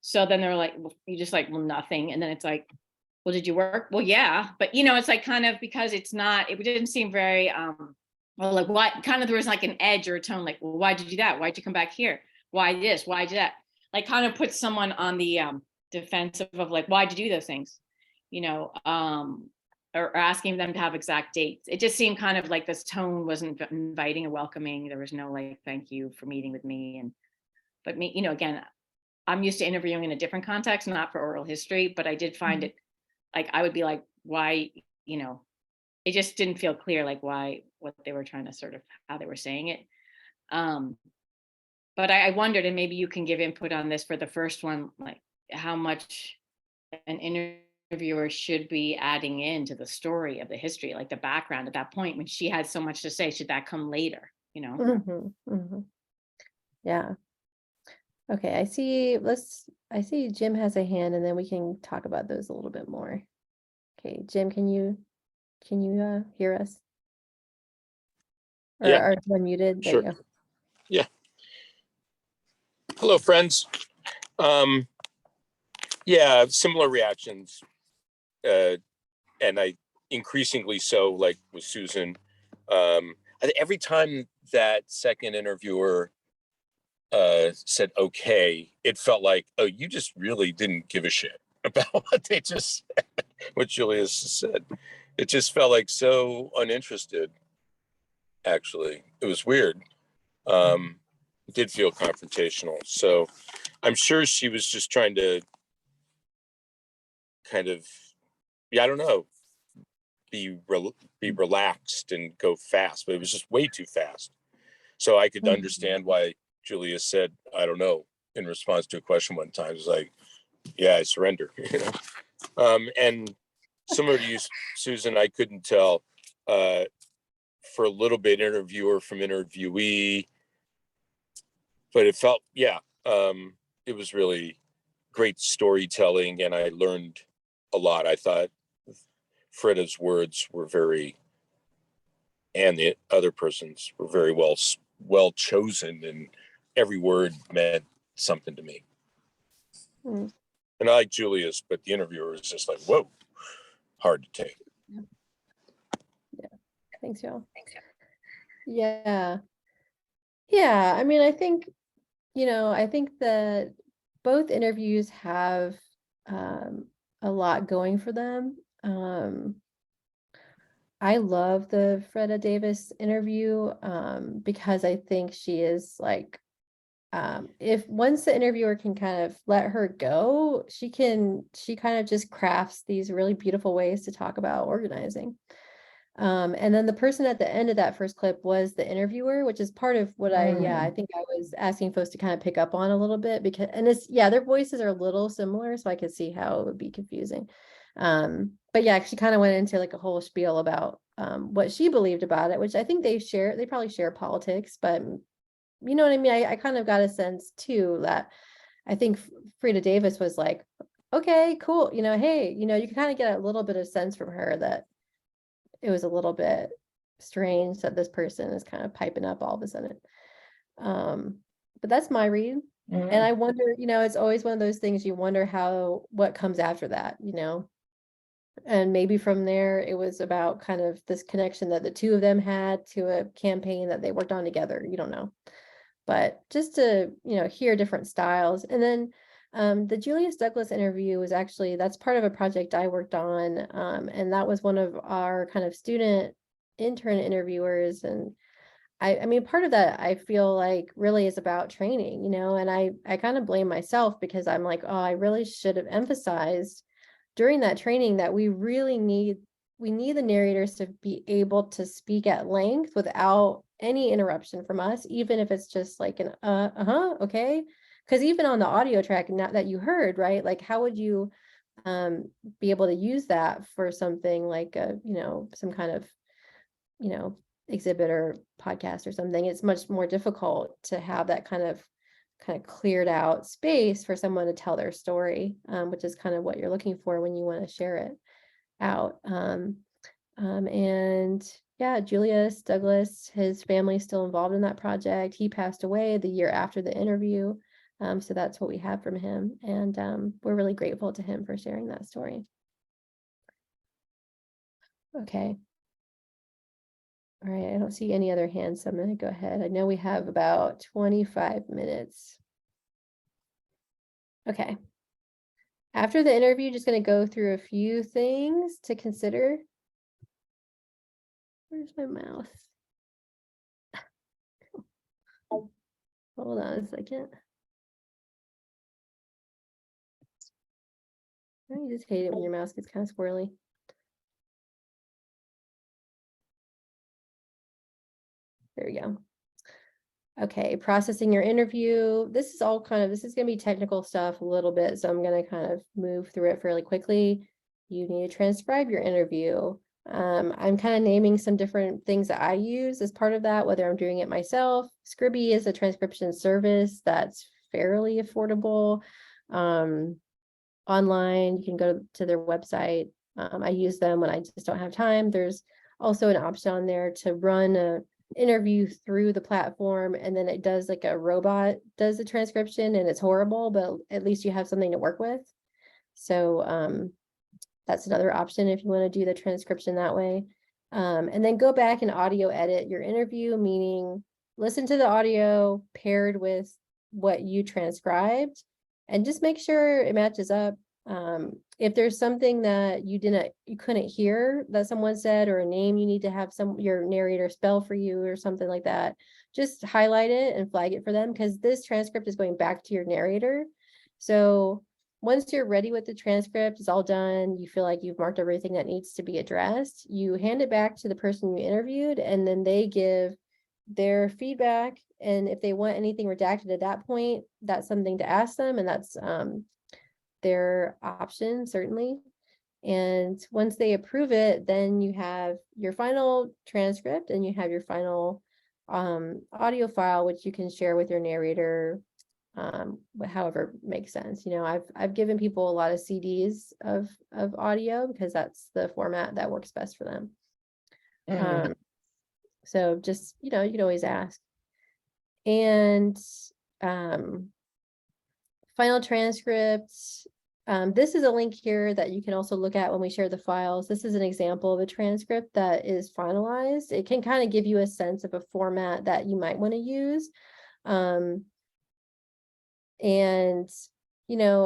so then they were like, well, you just like, well, nothing. And then it's like, well, did you work? Well, yeah. But, it's like kind of, because it didn't seem very, well, like what kind of, there was like an edge or a tone, like, well, why'd you do that? Why'd you come back here? Why this? Why'd you that? Like kind of put someone on the defensive of like, why'd you do those things? Or asking them to have exact dates. It just seemed kind of like this tone wasn't inviting or welcoming. There was no like, thank you for meeting with me. But me, again, I'm used to interviewing in a different context, not for oral history, but I did find it like, I would be like, why, it just didn't feel clear, like what they were trying to sort of, how they were saying it. But I wondered, and maybe you can give input on this for the first one, like how much an interviewer should be adding into the story of the history, like the background at that point when she had so much to say. Should that come later, you know? Mhm, mhm. Yeah. Okay, I see Jim has a hand, and then we can talk about those a little bit more. Okay, Jim, can you hear us? Or Yeah, are you unmuted? There you sure. go. Yeah. Hello, friends. Yeah, similar reactions, and I increasingly so, like with Susan. Every time that second interviewer said okay, it felt like, oh, you just really didn't give a shit about what they just said, what Julius said. It just felt like so uninterested. Actually, it was weird. It did feel confrontational. So I'm sure she was just trying to kind of, yeah, I don't know, be relaxed and go fast, but it was just way too fast. So I could understand why Julia said, I don't know, in response to a question one time. It's like, yeah, I surrender, you know. And similar to you, Susan, I couldn't tell for a little bit interviewer from interviewee, but it felt, yeah, it was really great storytelling, and I learned a lot. I thought Freda's words were very, and the other person's were very well chosen, and every word meant something to me. Mm. And I like Julius, but the interviewer was just like, whoa, hard to take. Yeah. Thanks, y'all. Yeah. Yeah. I mean, I think that both interviews have a lot going for them. I love the Freda Davis interview because I think she is like, if once the interviewer can kind of let her go, she kind of just crafts these really beautiful ways to talk about organizing. And then the person at the end of that first clip was the interviewer, which is part of what I think I was asking folks to kind of pick up on a little bit, because, and it's, yeah, their voices are a little similar, so I could see how it would be confusing. But yeah, she kind of went into like a whole spiel about what she believed about it, which I think they probably share politics, but you know what I mean? I kind of got a sense too that I think Freda Davis was like, okay, cool, hey, you can kind of get a little bit of sense from her that it was a little bit strange that this person is kind of piping up all of a sudden. But that's my read. And I wonder, it's always one of those things you wonder what comes after that, and maybe from there it was about kind of this connection that the two of them had to a campaign that they worked on together. You don't know, but just to, hear different styles. And then the Julius Douglas interview was actually, that's part of a project I worked on. And that was one of our kind of student intern interviewers. And I mean, part of that I feel like really is about training, and I kind of blame myself because I'm like, oh, I really should have emphasized during that training that we need the narrators to be able to speak at length without any interruption from us, even if it's just like an okay. Because even on the audio track now that you heard, right, like how would you be able to use that for something like some kind of exhibit or podcast or something? It's much more difficult to have that kind of cleared out space for someone to tell their story, which is kind of what you're looking for when you want to share it out. And yeah, Julius Douglas, his family's still involved in that project. He passed away the year after the interview. So that's what we have from him. And we're really grateful to him for sharing that story. Okay. All right, I don't see any other hands, so I'm going to go ahead. I know we have about 25 minutes. Okay. After the interview, just going to go through a few things to consider. Where's my mouse? Hold on a second. I just hate it when your mouse gets kind of squirrely. There we go. Okay, processing your interview. This is going to be technical stuff a little bit, so I'm going to kind of move through it fairly quickly. you need to transcribe your interview. I'm kind of naming some different things that I use as part of that, whether I'm doing it myself. Scribby is a transcription service that's fairly affordable. Online, you can go to their website. I use them when I just don't have time. There's also an option on there to run a interview through the platform, and then it does, like, a robot does the transcription, and it's horrible, but at least you have something to work with. So that's another option if you want to do the transcription that way. And then go back and audio edit your interview, meaning listen to the audio paired with what you transcribed and just make sure it matches up. If there's something that you couldn't hear that someone said, or a name you need to have your narrator spell for you or something like that, just highlight it and flag it for them, because this transcript is going back to your narrator. So once you're ready with the transcript, it's all done, you feel like you've marked everything that needs to be addressed, you hand it back to the person you interviewed, and then they give their feedback. And if they want anything redacted at that point, that's something to ask them, and that's their option, certainly. And once they approve it, then you have your final transcript and you have your final audio file, which you can share with your narrator, however makes sense. I've given people a lot of CDs of audio because that's the format that works best for them. So just, you can always ask. And final transcripts. This is a link here that you can also look at when we share the files. This is an example of a transcript that is finalized. It can kind of give you a sense of a format that you might want to use. And,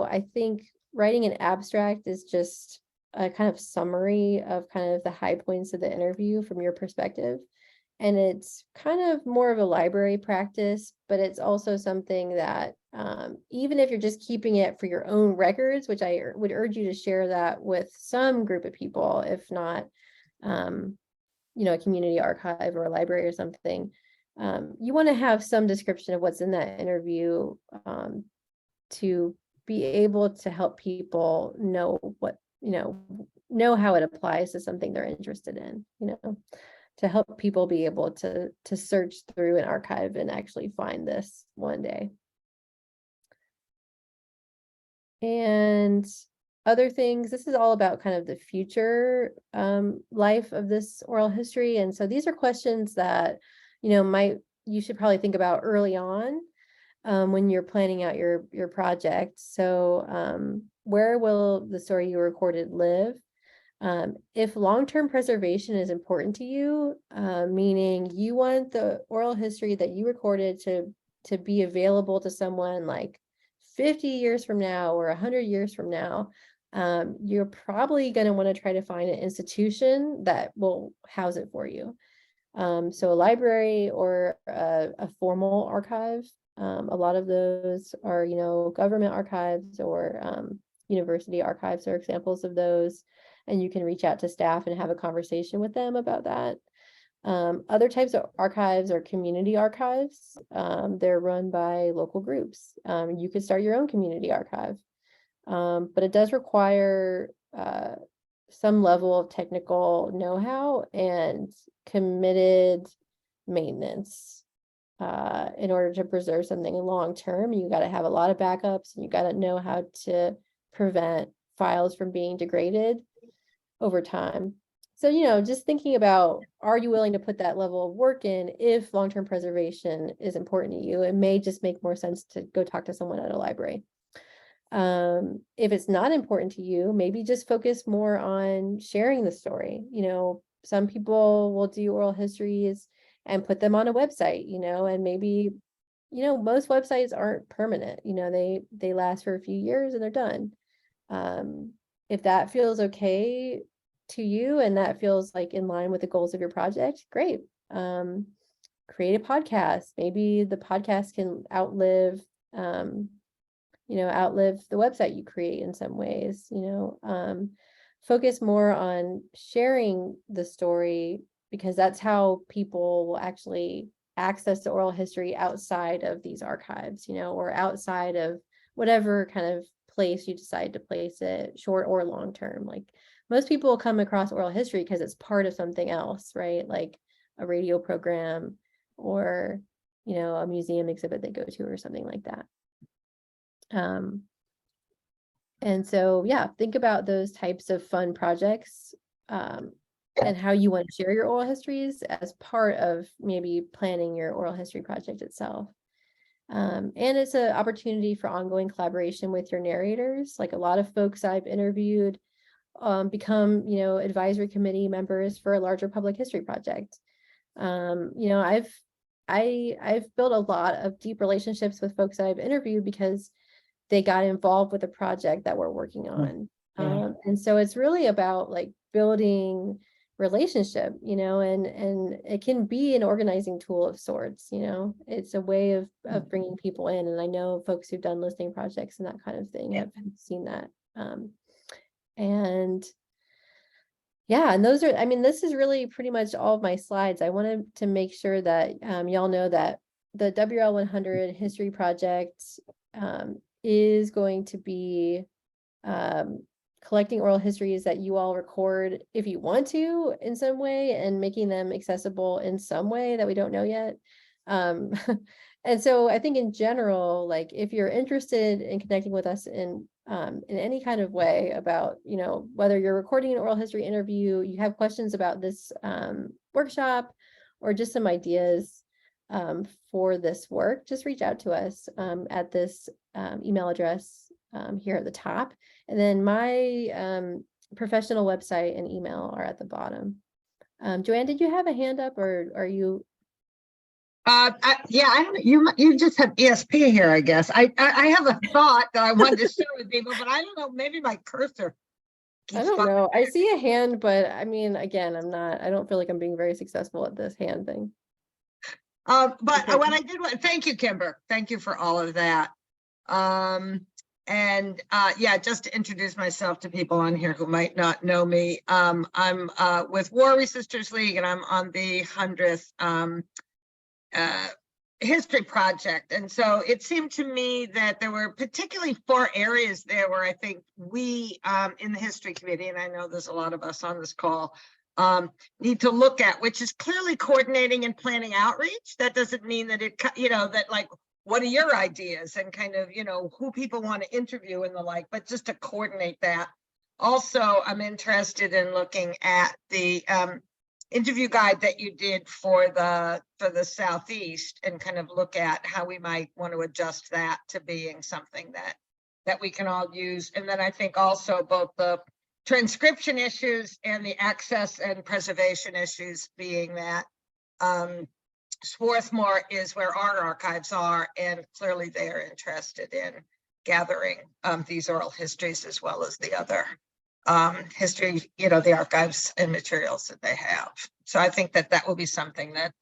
I think writing an abstract is just a kind of summary of kind of the high points of the interview from your perspective. And it's kind of more of a library practice, but it's also something that even if you're just keeping it for your own records, which I would urge you to share that with some group of people, if not, a community archive or a library or something, you want to have some description of what's in that interview to be able to help people know what, know how it applies to something they're interested in, to help people be able to search through an archive and actually find this one day. And other things, this is all about kind of the future life of this oral history. And so these are questions that, you should probably think about early on when you're planning out your project. So where will the story you recorded live? If long-term preservation is important to you, meaning you want the oral history that you recorded to be available to someone like 50 years from now or 100 years from now, you're probably going to want to try to find an institution that will house it for you. So a library or a formal archive. A lot of those are, government archives or university archives are examples of those. And you can reach out to staff and have a conversation with them about that. Other types of archives are community archives. They're run by local groups. You could start your own community archive, but it does require some level of technical know-how and committed maintenance. In order to preserve something long-term, you got to have a lot of backups, and you got to know how to prevent files from being degraded over time. So, just thinking about, are you willing to put that level of work in if long-term preservation is important to you? It may just make more sense to go talk to someone at a library. If it's not important to you, maybe just focus more on sharing the story. Some people will do oral histories and put them on a website, and maybe, most websites aren't permanent. They last for a few years and they're done. If that feels okay to you and that feels like in line with the goals of your project, great. Create a podcast. Maybe the podcast can outlive the website you create in some ways. Focus more on sharing the story, because that's how people will actually access the oral history outside of these archives, or outside of whatever kind of place you decide to place it, short or long term. Like most people come across oral history because it's part of something else, right? Like a radio program or, you know, a museum exhibit they go to or something like that. And so, yeah, think about those types of fun projects and how you want to share your oral histories as part of maybe planning your oral history project itself. And it's an opportunity for ongoing collaboration with your narrators. Like a lot of folks I've interviewed become, you know, advisory committee members for a larger public history project. You know, I've built a lot of deep relationships with folks that I've interviewed because they got involved with a project that we're working on. And so it's really about like building relationship, you know, and it can be an organizing tool of sorts, you know, it's a way of bringing people in. And I know folks who've done listening projects and that kind of thing have seen that. And yeah, and those are, I mean, this is really pretty much all of my slides. I wanted to make sure that y'all know that the WL 100 history project is going to be collecting oral histories that you all record if you want to in some way and making them accessible in some way that we don't know yet. And so I think in general, like if you're interested in connecting with us in any kind of way about, you know, whether you're recording an oral history interview, you have questions about this workshop or just some ideas for this work, just reach out to us at this email address here at the top. And then my professional website and email are at the bottom. Joanne, did you have a hand up or are you? Yeah, I don't. You just have ESP here, I guess. I have a thought that I wanted to share with people, but I don't know. Maybe my cursor. I don't know. I see a hand, but I mean, again, I don't feel like I'm being very successful at this hand thing. But Okay. what I did was, thank you, Kimber. Thank you for all of that. And yeah, just to introduce myself to people on here who might not know me. I'm with War Resisters League, and I'm on the 100th history project. And so it seemed to me that there were particularly 4 areas there where I think we in the history committee, and I know there's a lot of us on this call, need to look at, which is clearly coordinating and planning outreach. That doesn't mean that it, you know, that like, what are your ideas and kind of, you know, who people want to interview and the like, but just to coordinate that. Also, I'm interested in looking at the interview guide that you did for the Southeast and kind of look at how we might want to adjust that to being something that we can all use. And then I think also both the transcription issues and the access and preservation issues, being that Swarthmore is where our archives are, and clearly they are interested in gathering these oral histories as well as the other history, you know, the archives and materials that they have. So I think that will be something that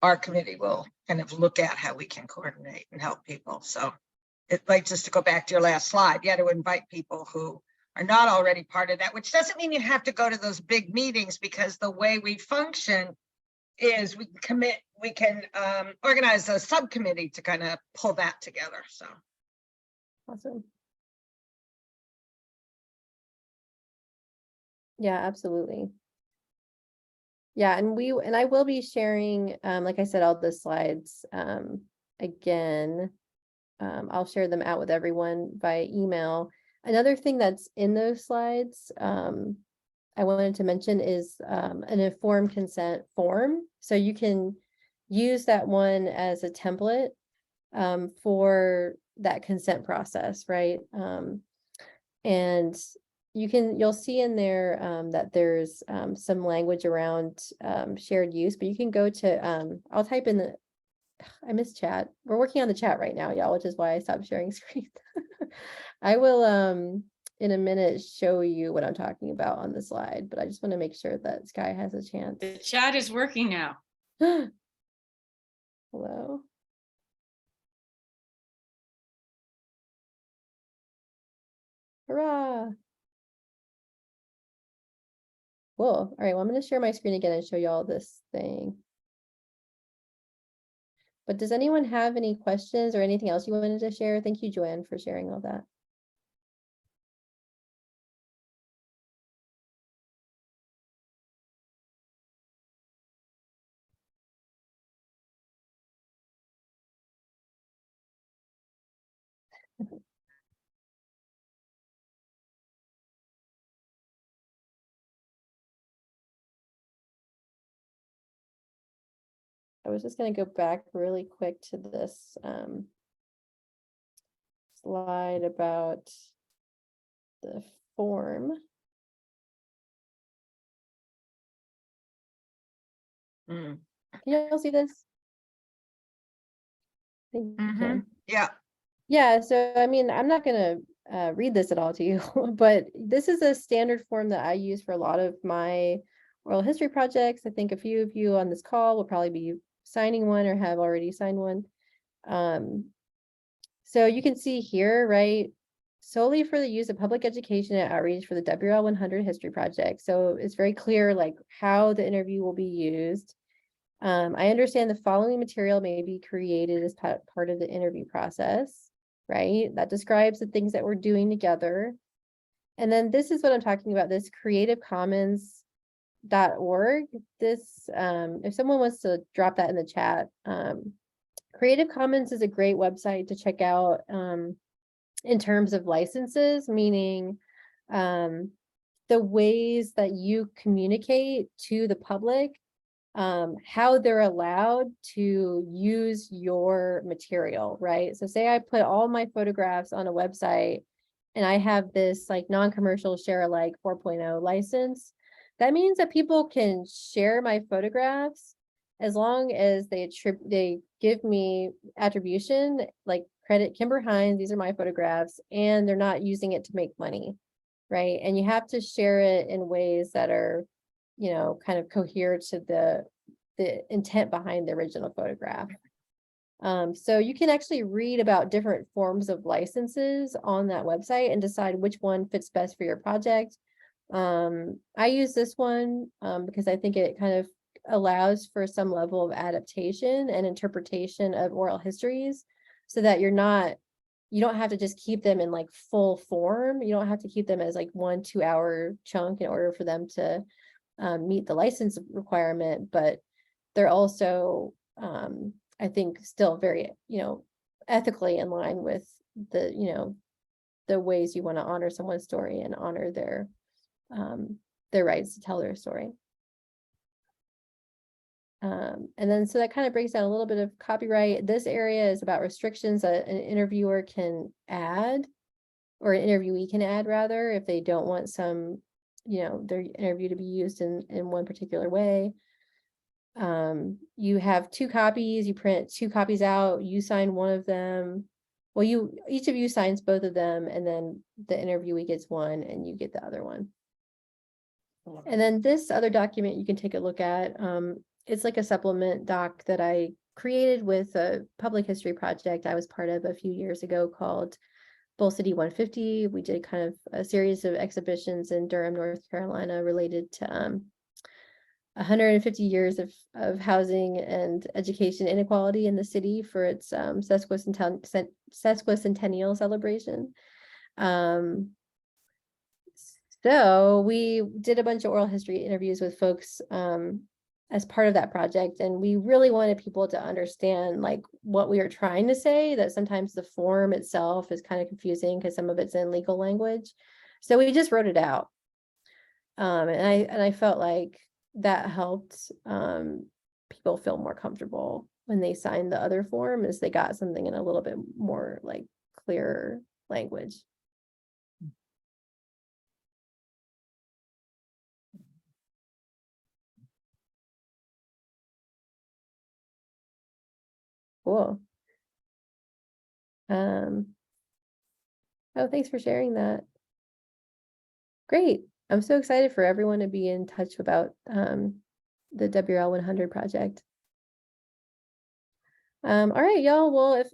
our committee will kind of look at, how we can coordinate and help people. So it's like, just to go back to your last slide, you had to invite people who are not already part of that, which doesn't mean you have to go to those big meetings, because the way we function is we can organize a subcommittee to kind of pull that together. So Awesome. Yeah, absolutely. Yeah, and I will be sharing, like I said, all the slides again. I'll share them out with everyone by email. Another thing that's in those slides I wanted to mention is an informed consent form. So you can use that one as a template for that consent process, right? And you'll see in there that there's some language around shared use, but you can go to, I'll type in I miss chat. We're working on the chat right now, y'all, which is why I stopped sharing screen. I will in a minute show you what I'm talking about on the slide, but I just want to make sure that Sky has a chance. The chat is working now. Hello. Hurrah. Cool. All right, well, I'm going to share my screen again and show you all this thing. But does anyone have any questions or anything else you wanted to share? Thank you, Joanne, for sharing all that. I was just going to go back really quick to this slide about the form. Mm. Can you all see this? I think you can. Yeah. Yeah, so I mean, I'm not going to read this at all to you, but this is a standard form that I use for a lot of my oral history projects. I think a few of you on this call will probably be signing one or have already signed one. So you can see here, right, solely for the use of public education and outreach for the WL 100 history project. So it's very clear like how the interview will be used. I understand the following material may be created as part of the interview process, right? That describes the things that we're doing together. And then this is what I'm talking about, this creativecommons.org. This, if someone wants to drop that in the chat, Creative Commons is a great website to check out in terms of licenses, meaning the ways that you communicate to the public, how they're allowed to use your material, right? So say I put all my photographs on a website and I have this like non-commercial share alike 4.0 license. That means that people can share my photographs as long as they give me attribution, like credit Kimber Hines, these are my photographs, and they're not using it to make money, right? And you have to share it in ways that are, you know, kind of coherent to the intent behind the original photograph. So you can actually read about different forms of licenses on that website and decide which one fits best for your project. I use this one because I think it kind of allows for some level of adaptation and interpretation of oral histories so that you don't have to just keep them in like full form. You don't have to keep them as like 1-2 hour chunk in order for them to meet the license requirement, but they're also, I think, still very, ethically in line with the ways you want to honor someone's story and honor their rights to tell their story. And then so that kind of breaks down a little bit of copyright. This area is about restrictions that an interviewer can add, or an interviewee can add rather, if they don't want some, their interview to be used in one particular way. You have 2 copies, you print 2 copies out, you sign one of them. Well, each of you signs both of them, and then the interviewee gets one and you get the other one. And then this other document you can take a look at. It's like a supplement doc that I created with a public history project I was part of a few years ago called Bull City 150. We did kind of a series of exhibitions in Durham, North Carolina related to 150 years of housing and education inequality in the city for its sesquicentennial celebration. So we did a bunch of oral history interviews with folks as part of that project, and we really wanted people to understand like what we were trying to say, that sometimes the form itself is kind of confusing because some of it's in legal language. So we just wrote it out. And I felt like that helped people feel more comfortable when they signed the other form, as they got something in a little bit more like clearer language. Cool. Oh, thanks for sharing that. Great. I'm so excited for everyone to be in touch about the WL 100 project. All right, y'all. Well, if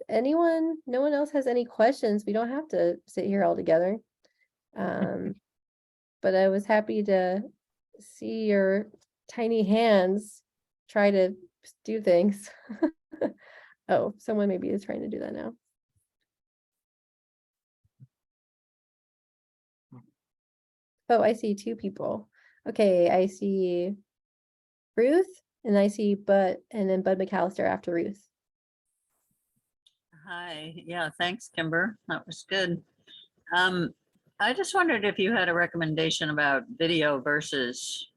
no one else has any questions, we don't have to sit here all together. But I was happy to see your tiny hands try to do things. Oh, someone maybe is trying to do that now. Oh, I see 2 people. Okay, I see Ruth and I see Bud, and then Bud McAllister after Ruth. Hi, yeah, thanks, Kimber. That was good. I just wondered if you had a recommendation about video versus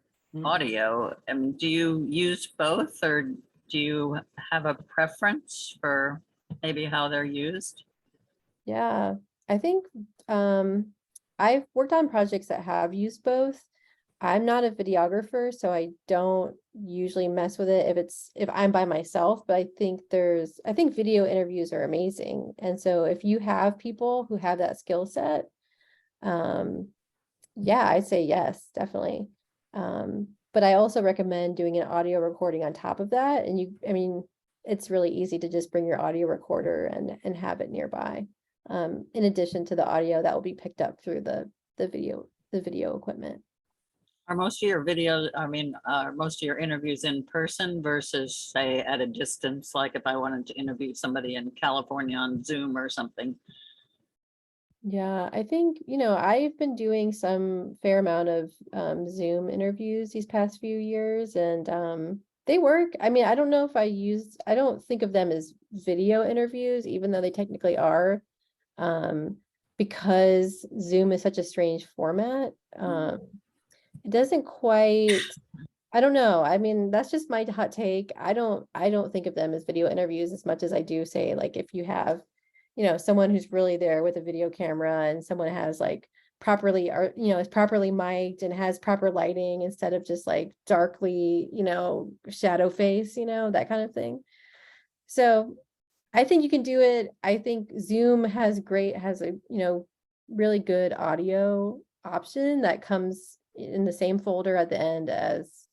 audio. Do you use both, or do you have a preference for maybe how they're used? Yeah, I think I've worked on projects that have used both. I'm not a videographer, so I don't usually mess with it if I'm by myself, but I think video interviews are amazing. And so if you have people who have that skill set, yeah, I'd say yes, definitely. But I also recommend doing an audio recording on top of that. And I mean, it's really easy to just bring your audio recorder and have it nearby. In addition to the audio that will be picked up through the video equipment. Are most of your videos, are most of your interviews in person versus say at a distance, like if I wanted to interview somebody in California on Zoom or something? Yeah, I think, I've been doing some fair amount of Zoom interviews these past few years, and they work. I mean, I don't know if I don't think of them as video interviews, even though they technically are, because Zoom is such a strange format. It doesn't quite, I don't know. I mean, that's just my hot take. I don't think of them as video interviews as much as I do say, like, if you have, someone who's really there with a video camera and someone has like properly, or, is properly mic'd and has proper lighting instead of just like darkly, shadow face, that kind of thing. So I think you can do it. I think Zoom has a, really good audio option that comes in the same folder at the end as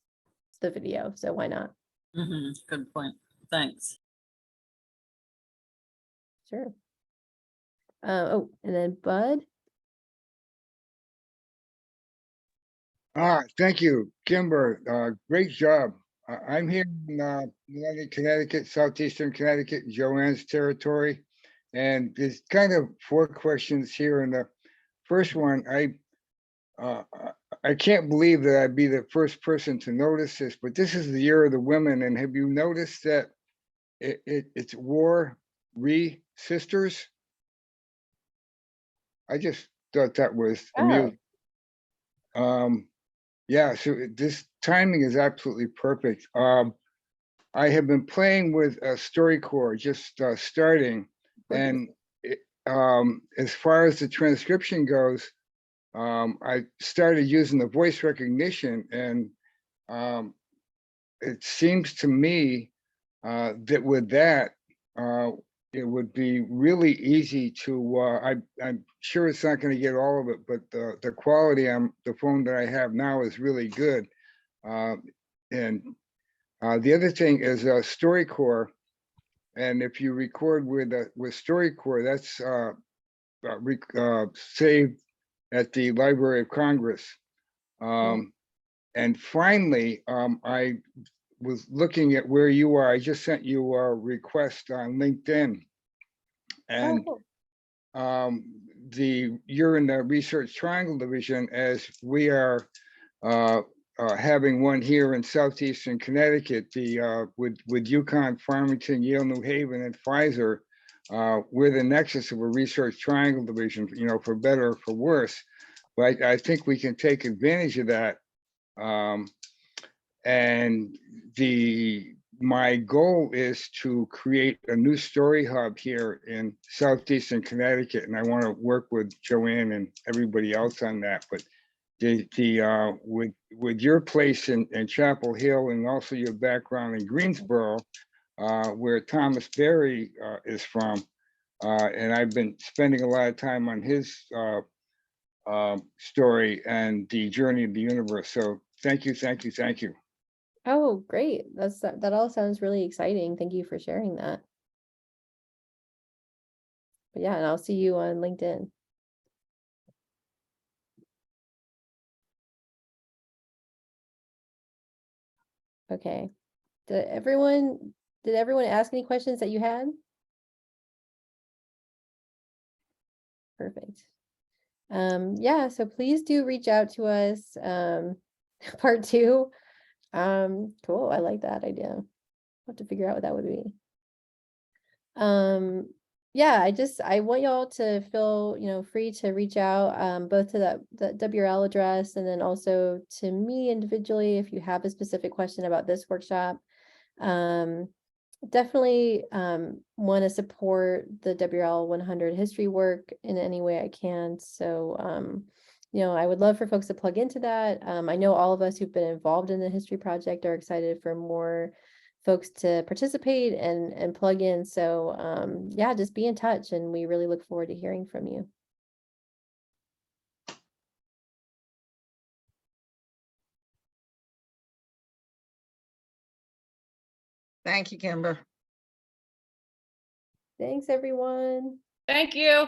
the video. So why not? Good point. Thanks. Sure. Oh, and then Bud. Thank you, Kimber. Great job. I'm here in United Connecticut, southeastern Connecticut, Joanne's territory. And there's kind of 4 questions here. And the first one, I can't believe that I'd be the first person to notice this, but this is the year of the women. And have you noticed that it's War Sisters? I just thought that was amusing. Yeah, so this timing is absolutely perfect. I have been playing with StoryCorps, just starting, and as far as the transcription goes, I started using the voice recognition, and it seems to me that with that, it would be really easy to, I'm sure it's not going to get all of it, but the quality on the phone that I have now is really good. And the other thing is StoryCorps. And if you record with StoryCorps, that's saved at the Library of Congress. And finally, I was looking at where you are. I just sent you a request on LinkedIn, and you're in the Research Triangle Division, as we are having one here in southeastern Connecticut. With UConn, Farmington, Yale, New Haven, and Pfizer, we're the nexus of a Research Triangle Division. For better or for worse, but I think we can take advantage of that. And my goal is to create a new story hub here in southeastern Connecticut, and I want to work with Joanne and everybody else on that. But with your place in Chapel Hill, and also your background in Greensboro, where Thomas Berry is from, and I've been spending a lot of time on his story and the journey of the universe. So thank you. Oh, great. That all sounds really exciting. Thank you for sharing that. But yeah, and I'll see you on LinkedIn. Okay. Did everyone ask any questions that you had? Perfect. Yeah, so please do reach out to us. Part 2. Cool. I like that idea. I'll have to figure out what that would be. yeah, I want y'all to feel, free to reach out, both to the WRL address and then also to me individually if you have a specific question about this workshop. Definitely want to support the WRL 100 history work in any way I can. So, I would love for folks to plug into that. I know all of us who've been involved in the history project are excited for more folks to participate and plug in. So, yeah, just be in touch, and we really look forward to hearing from you. Thank you, Kimber. Thanks, everyone. Thank you.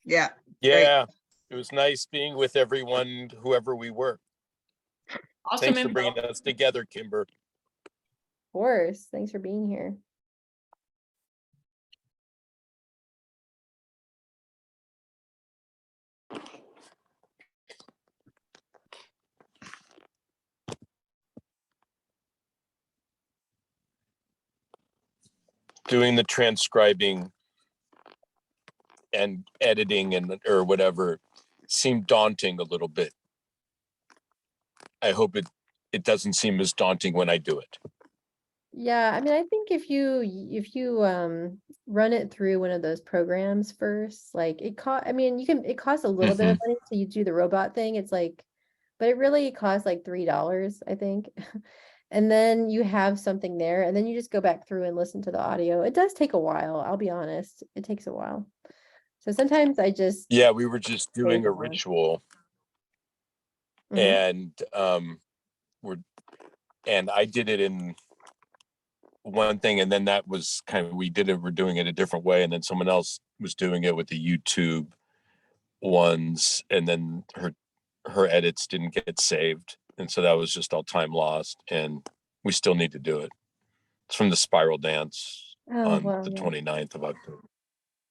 Yeah. Yeah, it was nice being with everyone, whoever we were. Awesome Thanks for info. bringing us together, Kimber. Of course. Thanks for being here. Doing the transcribing and editing and or whatever seemed daunting a little bit. I hope it doesn't seem as daunting when I do it. Yeah, I mean, I think if you run it through one of those programs first, like it costs a little bit of money to you do the robot thing. It's like, but it really costs like $3, I think. And then you have something there, and then you just go back through and listen to the audio. It does take a while, I'll be honest. It takes a while. So sometimes I just Yeah, we were just doing a ritual. And and I did it in one thing, and then that was kind of we're doing it a different way, and then someone else was doing it with the YouTube ones, and then her edits didn't get saved, and so that was just all time lost, and we still need to do it. It's from the Spiral Dance on the 29th of October,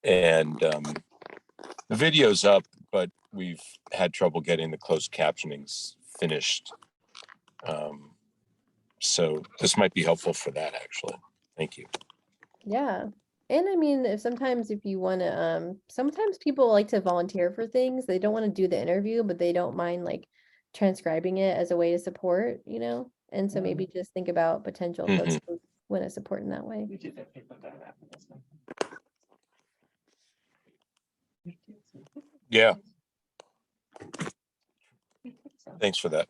and the video's up, but we've had trouble getting the closed captionings finished. So this might be helpful for that, actually. Thank you. Yeah. And I mean, if you want to, sometimes people like to volunteer for things. They don't want to do the interview, but they don't mind like transcribing it as a way to support, And so maybe just think about potential folks who want to support in that way. Yeah. Thanks for that.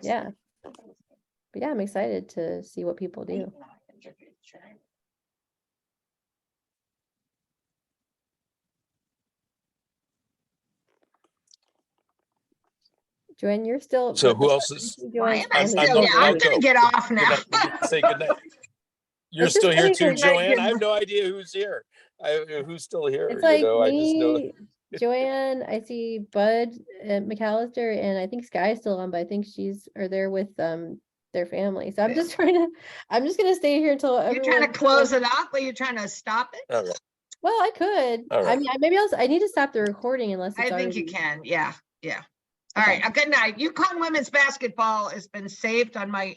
Yeah. But yeah, I'm excited to see what people do. Joanne, you're still. So who else is? Why am I I'm still? I'm gonna get off now. Say goodnight. You're It's still just here funny too, 'cause Joanne. I have no idea who's here. Who's still here? It's like I just know. me, Joanne, I see Bud McAllister, and I think Sky's still on, but I think they're with their family. So I'm just gonna stay here until You're everyone. trying to close it up, or you're trying to stop it? All right. Well, I could. All right. I mean, maybe I need to stop the recording unless it's I think you can. Yeah. All right. Good night. UConn women's basketball has been saved on my